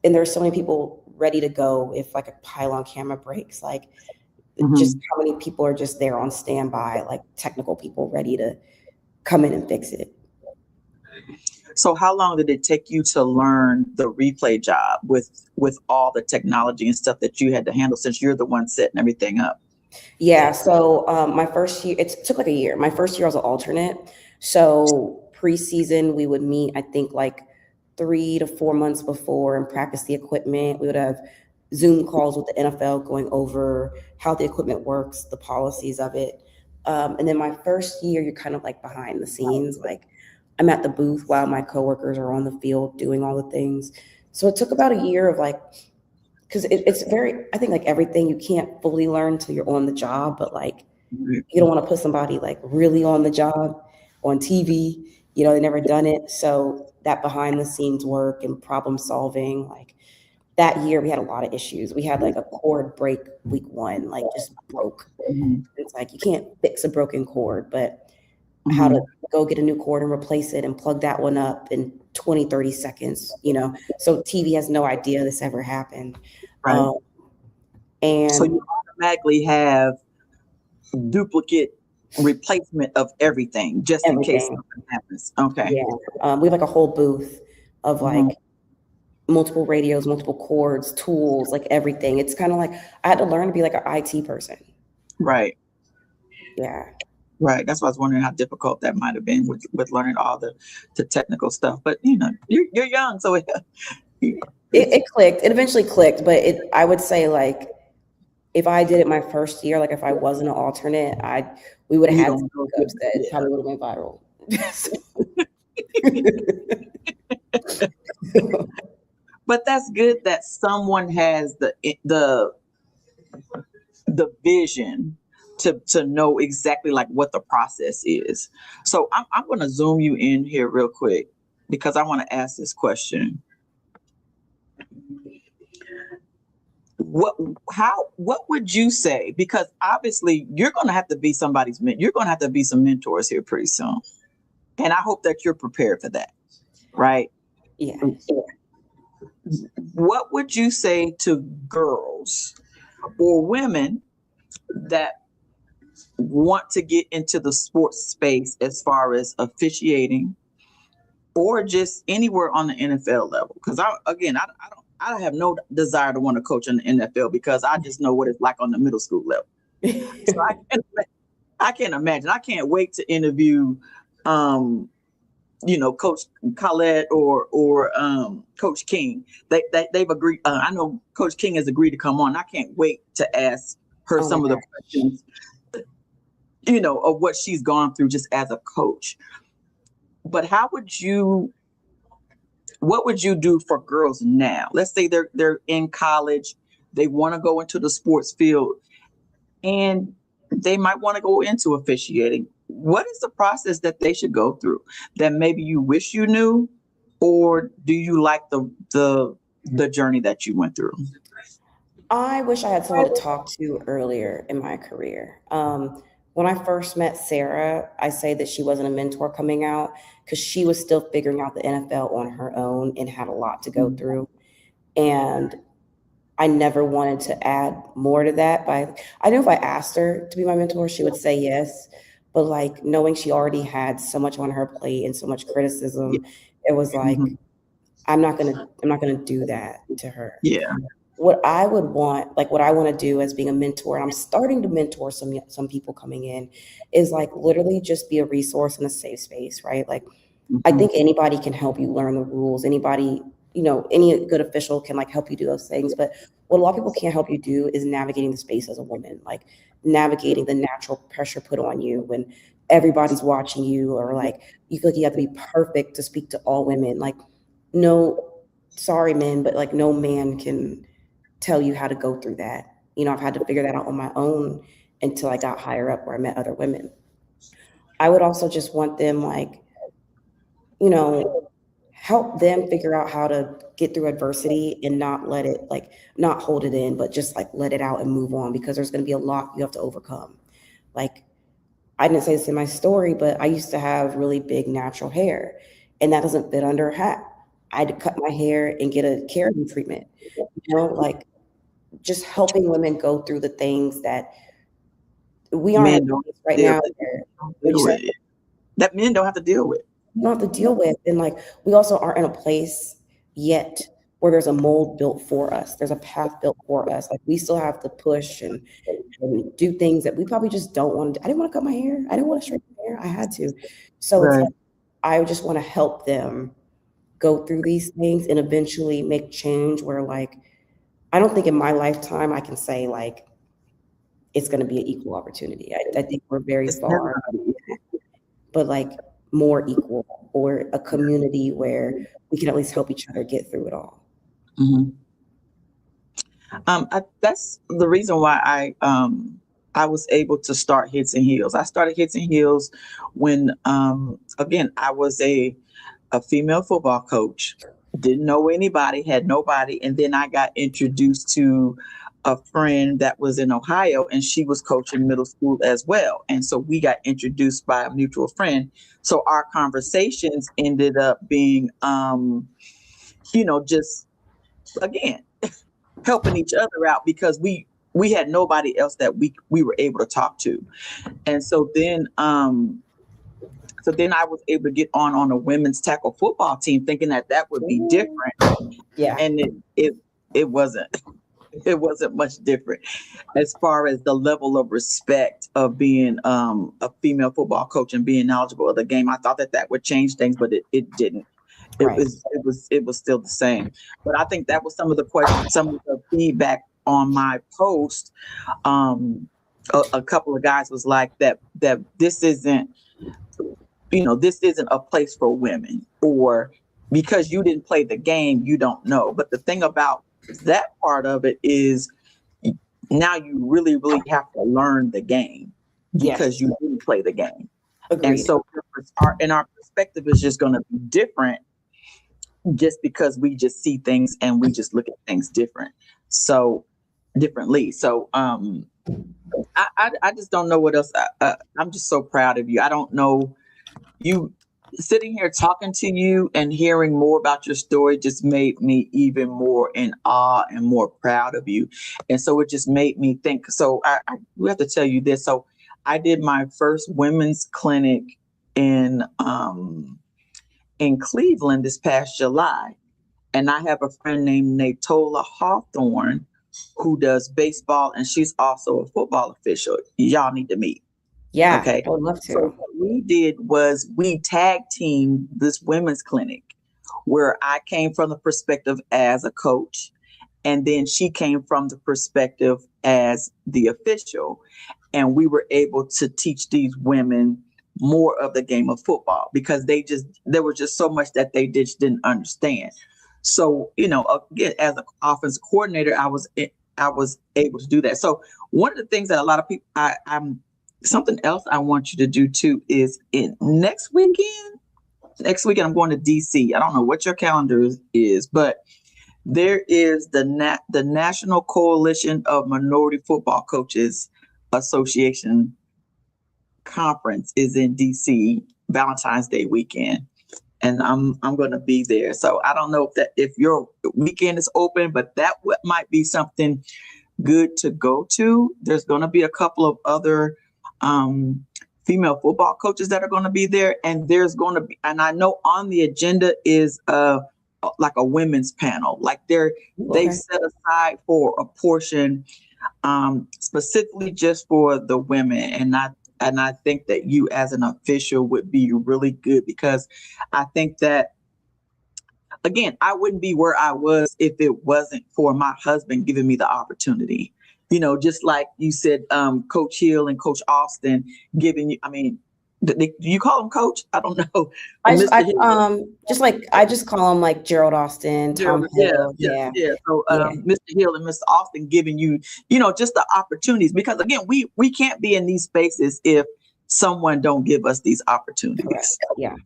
and there's so many people ready to go if like a pylon camera breaks. Like just how many people are just there on standby, like technical people ready to come in and fix it. So how long did it take you to learn the replay job with all the technology and stuff that you had to handle, since you're the one setting everything up? Yeah, so my first year, it took like a year. My first year I was an alternate. So preseason, we would meet, I think like 3 to 4 months before and practice the equipment. We would have Zoom calls with the NFL going over how the equipment works, the policies of it. And then my first year, you're kind of like behind the scenes. Like I'm at the booth while my coworkers are on the field doing all the things. So it took about a year of like, because it's very, I think like everything you can't fully learn till you're on the job, but like you don't want to put somebody like really on the job on TV, they never done it. So that behind the scenes work and problem solving, like that year we had a lot of issues. We had like a cord break week 1, like just broke. It's like you can't fix a broken cord, but how to go get a new cord and replace it and plug that one up in 20, 30 seconds, so TV has no idea this ever happened. Right. And so you automatically have duplicate replacement of everything just in case something happens. Okay. Yeah. We have like a whole booth of like multiple radios, multiple cords, tools, like everything. It's kind of like I had to learn to be like an IT person. Right. Yeah. Right. That's why I was wondering how difficult that might have been with learning all the technical stuff. But you're young, so it clicked. It eventually clicked, but I would say like if I did it my first year, like if I wasn't an alternate, we would have had some hookups that probably would have went viral. But that's good that someone has the vision to know exactly like what the process is. So I'm going to zoom you in here real quick because I want to ask this question. What would you say? Because obviously you're going to have to be somebody's you're going to have to be some mentors here pretty soon. And I hope that you're prepared for that. Right? Yeah. What would you say to girls or women that want to get into the sports space as far as officiating or just anywhere on the NFL level? Because I have no desire to want to coach in the NFL because I just know what it's like on the middle school level. So I can't imagine. I can't wait to interview, Coach Collette or Coach King. They've agreed. I know Coach King has agreed to come on. I can't wait to ask her some of the questions, of what she's gone through just as a coach. But what would you do for girls now? Let's say they're in college, they want to go into the sports field, and they might want to go into officiating. What is the process that they should go through that maybe you wish you knew, or do you like the journey that you went through? I wish I had someone to talk to earlier in my career. When I first met Sarah, I say that she wasn't a mentor coming out because she was still figuring out the NFL on her own and had a lot to go through. And I never wanted to add more to that. But I knew if I asked her to be my mentor, she would say yes. But like knowing she already had so much on her plate and so much criticism, it was like, I'm not gonna do that to her. Yeah. What I want to do as being a mentor, and I'm starting to mentor some people coming in, is like literally just be a resource in a safe space, right? Like I think anybody can help you learn the rules. Anybody, any good official can like help you do those things. But what a lot of people can't help you do is navigating the space as a woman, like navigating the natural pressure put on you when everybody's watching you, or like you feel like you have to be perfect to speak to all women. Like, no, sorry, men, but like no man can tell you how to go through that. You know, I've had to figure that out on my own until I got higher up where I met other women. I would also just want them, like, you know, help them figure out how to get through adversity and not let it, like, not hold it in, but just like let it out and move on, because there's going to be a lot you have to overcome. Like, I didn't say this in my story, but I used to have really big natural hair, and that doesn't fit under a hat. I had to cut my hair and get a keratin treatment. You know, like, just helping women go through the things that we are in Men a don't place right deal now with it. That men don't have to deal with. you don't have to deal with. And like, we also aren't in a place yet where there's a mold built for us. There's a path built for us. Like, we still have to push and do things that we probably just don't want to do. I didn't want to cut my hair. I didn't want to straighten my hair. I had to. So it's like, I just want to help them go through these things and eventually make change where, like, I don't think in my lifetime I can say, like, it's going to be an equal opportunity. I think we're very far, but like more equal, or a community where we can at least help each other get through it all. Mm-hmm. That's the reason why I was able to start Hits and Heels. I started Hits and Heels when, again, I was a female football coach, didn't know anybody, had nobody. And then I got introduced to a friend that was in Ohio, and she was coaching middle school as well. And so we got introduced by a mutual friend. So our conversations ended up being, just, again, helping each other out, because we had nobody else that we were able to talk to. And so then I was able to get on a women's tackle football team, thinking that would be different. Yeah. And it wasn't. It wasn't much different as far as the level of respect of being a female football coach and being knowledgeable of the game. I thought that would change things, but it didn't. It was still the same. But I think that was some of the questions, some of the feedback on my post. A couple of guys was like that this isn't a place for women, or because you didn't play the game, you don't know. But the thing about that part of it is, now you really, really have to learn the game, because you didn't play the game. Agreed. And so our perspective is just going to be different, just because we just see things and we just look at things differently. So I just don't know what else. I'm just so proud of you. I don't know, you sitting here talking to you and hearing more about your story just made me even more in awe and more proud of you. And so it just made me think. So we have to tell you this. So I did my first women's clinic in Cleveland this past July. And I have a friend named Natola Hawthorne who does baseball, and she's also a football official. Y'all need to meet. Yeah, okay. I would love to. So what we did was we tag teamed this women's clinic, where I came from the perspective as a coach, and then she came from the perspective as the official. And we were able to teach these women more of the game of football, because there was just so much that they just didn't understand. So, again, as an offensive coordinator, I was able to do that. So one of the things that a lot of people, something else I want you to do too is next weekend I'm going to DC. I don't know what your calendar is, but there is the National Coalition of Minority Football Coaches Association conference is in DC Valentine's Day weekend. And I'm going to be there. So I don't know if your weekend is open, but that might be something good to go to. There's going to be a couple of other female football coaches that are going to be there, and there's going to be, and I know on the agenda is like a women's panel. Like they set aside for a portion specifically just for the women, and I think that you as an official would be really good, because I think that, again, I wouldn't be where I was if it wasn't for my husband giving me the opportunity. Just like you said, Coach Hill and Coach Austin giving you, Do you call him coach? I don't know. I just call him like Gerald Austin, Tom Hill. Yeah. So Yeah. Mr. Hill and Mr. Austin giving you, just the opportunities, because again, we can't be in these spaces if someone don't give us these opportunities. Correct.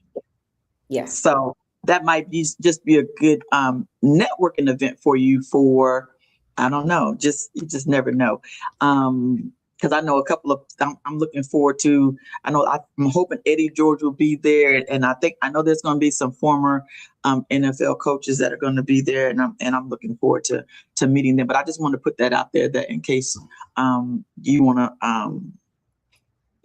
Yeah. So that might just be a good networking event for you for, I don't know, you just never know. Because I know a couple of, I'm looking forward to, I'm hoping Eddie George will be there. And I know there's going to be some former NFL coaches that are going to be there. And I'm looking forward to meeting them. But I just want to put that out there, that in case you want to,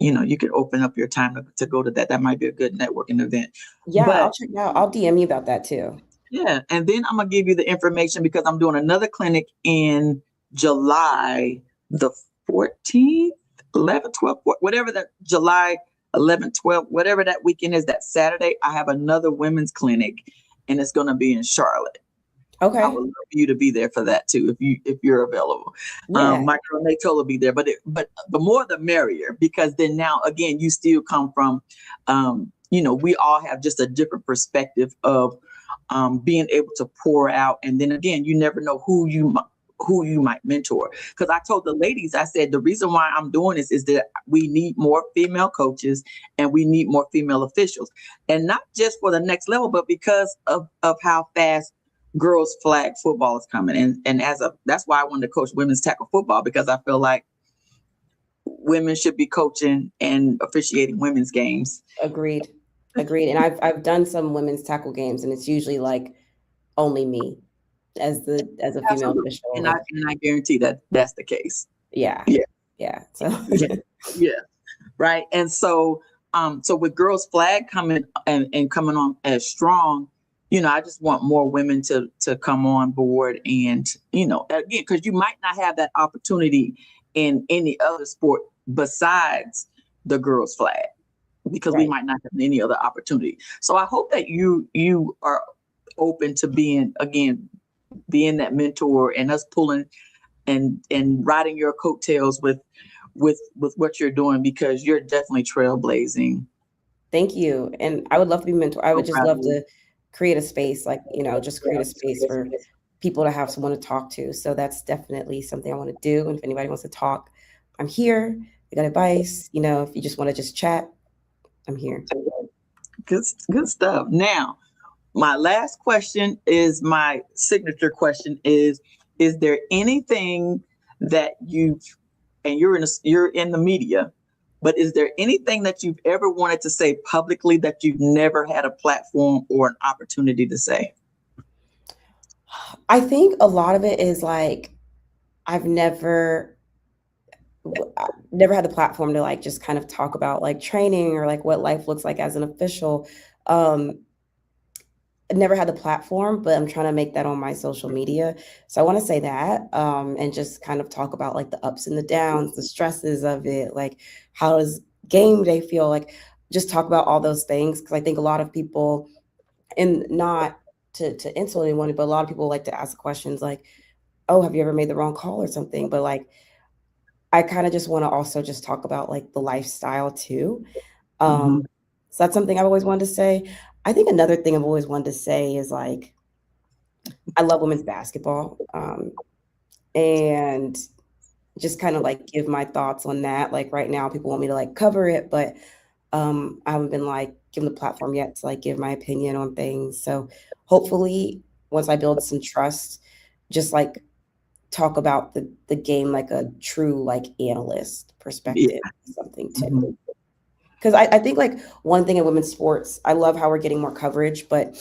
you could open up your time to go to that. That might be a good networking event. Yeah, I'll check it out. I'll DM you about that too. Yeah. And then I'm going to give you the information, because I'm doing another clinic in July the 14th, 11th, 12th, whatever that July 11th, 12th, whatever that weekend is, that Saturday, I have another women's clinic, and it's going to be in Charlotte. Okay. I would love for you to be there for that too, if you're available. Yeah. My girl Natola will be there, but the more the merrier, because then now again, you still come from, we all have just a different perspective of being able to pour out, and then again, you never know who you might mentor. Because I told the ladies, I said, the reason why I'm doing this is that we need more female coaches and we need more female officials, and not just for the next level, but because of how fast girls flag football is coming. And that's why I wanted to coach women's tackle football, because I feel like women should be coaching and officiating women's games. Agreed. And I've done some women's tackle games, and it's usually like only me as a female official. And I guarantee that that's the case. Yeah. So yeah. Right. And so with girls flag coming and coming on as strong, I just want more women to come on board, and, again, because you might not have that opportunity in any other sport besides the girls flag, because we might not have any other opportunity. So I hope that you are open to being that mentor, and us pulling and riding your coattails with what you're doing, because you're definitely trailblazing. Thank you. And I would love to be mentor. I would just love to create a space, just create a space for people to have someone to talk to. So that's definitely something I want to do. And if anybody wants to talk, I'm here. I got advice. If you just want to just chat, I'm here. Good stuff. Now, my last question is my signature question is there anything that you're in the media, but is there anything that you've ever wanted to say publicly that you've never had a platform or an opportunity to say? I think a lot of it is like, I've never had the platform to just kind of talk about training or what life looks like as an official. I never had the platform, but I'm trying to make that on my social media. So I want to say that, and just kind of talk about the ups and the downs, the stresses of it, how does game day feel, just talk about all those things. Because I think a lot of people, and not to insult anyone, but a lot of people like to ask questions like, oh, have you ever made the wrong call or something? But I kind of just want to also just talk about the lifestyle too. So that's something I've always wanted to say. I think another thing I've always wanted to say is I love women's basketball, and just kind of give my thoughts on that. Right now, people want me to cover it, but I haven't been given the platform yet to give my opinion on things. So hopefully, once I build some trust, just talk about the game a true analyst perspective, something too. Because I think one thing in women's sports, I love how we're getting more coverage, but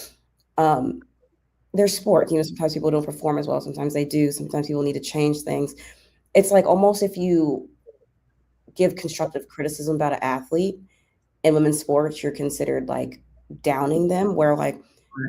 there's sports, sometimes people don't perform as well. Sometimes they do. Sometimes people need to change things. It's almost if you give constructive criticism about an athlete in women's sports, you're considered downing them, where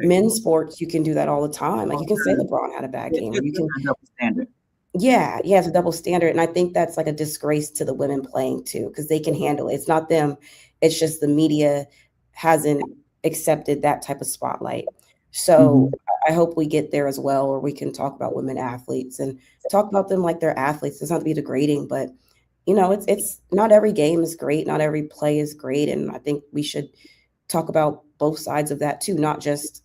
men's sports, you can do that all the time. You can say LeBron had a bad game. Or you can double standard. Yeah, it's a double standard. And I think that's a disgrace to the women playing too, because they can handle it. It's not them. It's just the media hasn't accepted that type of spotlight. So I hope we get there as well, where we can talk about women athletes and talk about them like they're athletes. It's not to be degrading, but it's not every game is great, not every play is great, and I think we should talk about both sides of that too. Not just,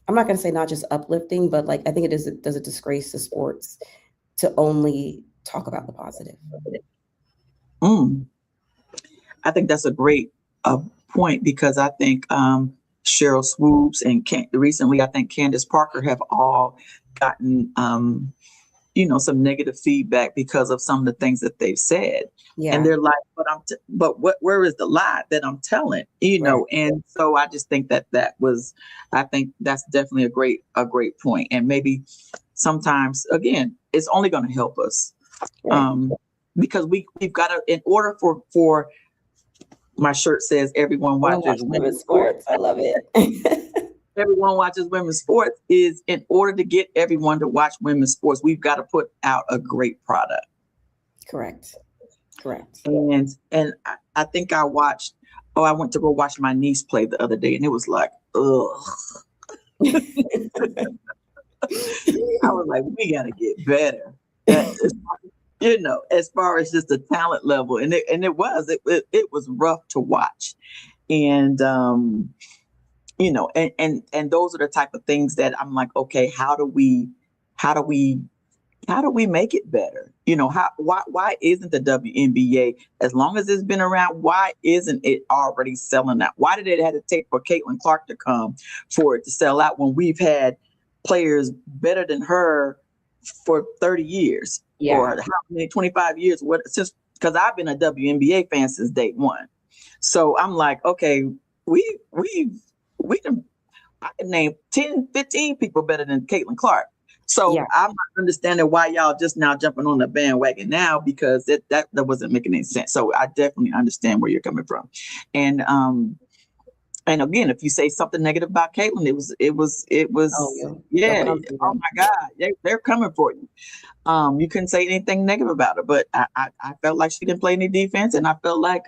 I'm not going to say not just uplifting, but like I think does a disgrace to sports to only talk about the positive. I think that's a great point, because I think Cheryl Swoops and recently I think Candace Parker have all gotten some negative feedback because of some of the things that they've said. Yeah. And they're like, but where is the lie that I'm telling? Right. And so I just think I think that's definitely a great point. And maybe sometimes, again, it's only going to help us. Right. Because we've got to, in order for my shirt says everyone watches women's sports. I love it. Everyone watches women's sports is in order to get everyone to watch women's sports, we've got to put out a great product. Correct. And I think I went to go watch my niece play the other day, and it was like, ugh. I was like, we got to get better. As far as just the talent level, and it was rough to watch, and and those are the type of things that I'm like, okay, how do we make it better? Why isn't the WNBA, as long as it's been around, why isn't it already selling out? Why did it have to take for Caitlin Clark to come for it to sell out when we've had players better than her for 30 years? Yeah. Or how many, 25 years? Because I've been a WNBA fan since day one. So I'm like, okay, I can name 10, 15 people better than Caitlin Clark. So yeah. I'm not understanding why y'all just now jumping on the bandwagon now, because that wasn't making any sense. So I definitely understand where you're coming from. And again, if you say something negative about Caitlin, it was oh my God, they're coming for you. You couldn't say anything negative about her, but I felt like she didn't play any defense, and I felt like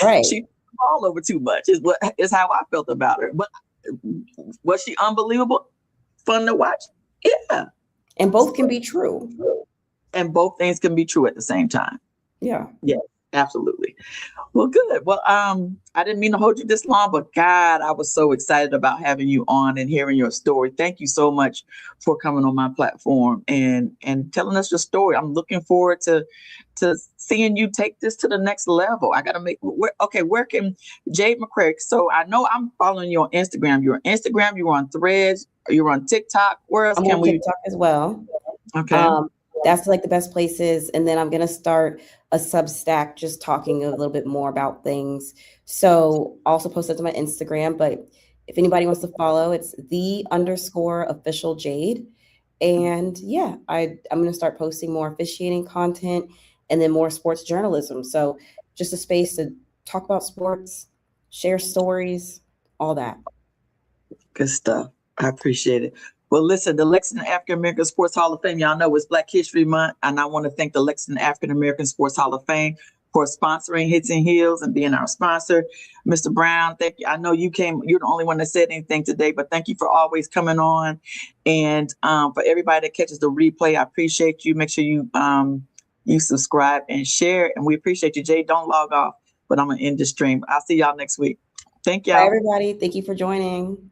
right. She all over too much is how I felt about her. But was she unbelievable? Fun to watch? Yeah. And both can be true. And both things can be true at the same time. Yeah. Yeah, absolutely. Well, good. Well, I didn't mean to hold you this long, but God, I was so excited about having you on and hearing your story. Thank you so much for coming on my platform and telling us your story. I'm looking forward to seeing you take this to the next level. I got to where can Jade McCrary? So I know I'm following you on Instagram. You're on Instagram, you're on Threads, you're on TikTok. Where else can we? TikTok as well. Okay. That's like the best places. And then I'm going to start a Substack just talking a little bit more about things. So also post it to my Instagram, but if anybody wants to follow, it's _official_Jade. And yeah, I'm going to start posting more officiating content and then more sports journalism. So just a space to talk about sports, share stories, all that. Good stuff. I appreciate it. Well, listen, the Lexington African American Sports Hall of Fame, y'all know it's Black History Month, and I want to thank the Lexington African American Sports Hall of Fame for sponsoring Hits and Heels and being our sponsor. Mr. Brown, thank you. I know you're the only one that said anything today, but thank you for always coming on. And for everybody that catches the replay, I appreciate you. Make sure you subscribe and share, and we appreciate you. Jay, don't log off, but I'm going to end the stream. I'll see y'all next week. Thank y'all. Bye, everybody. Thank you for joining.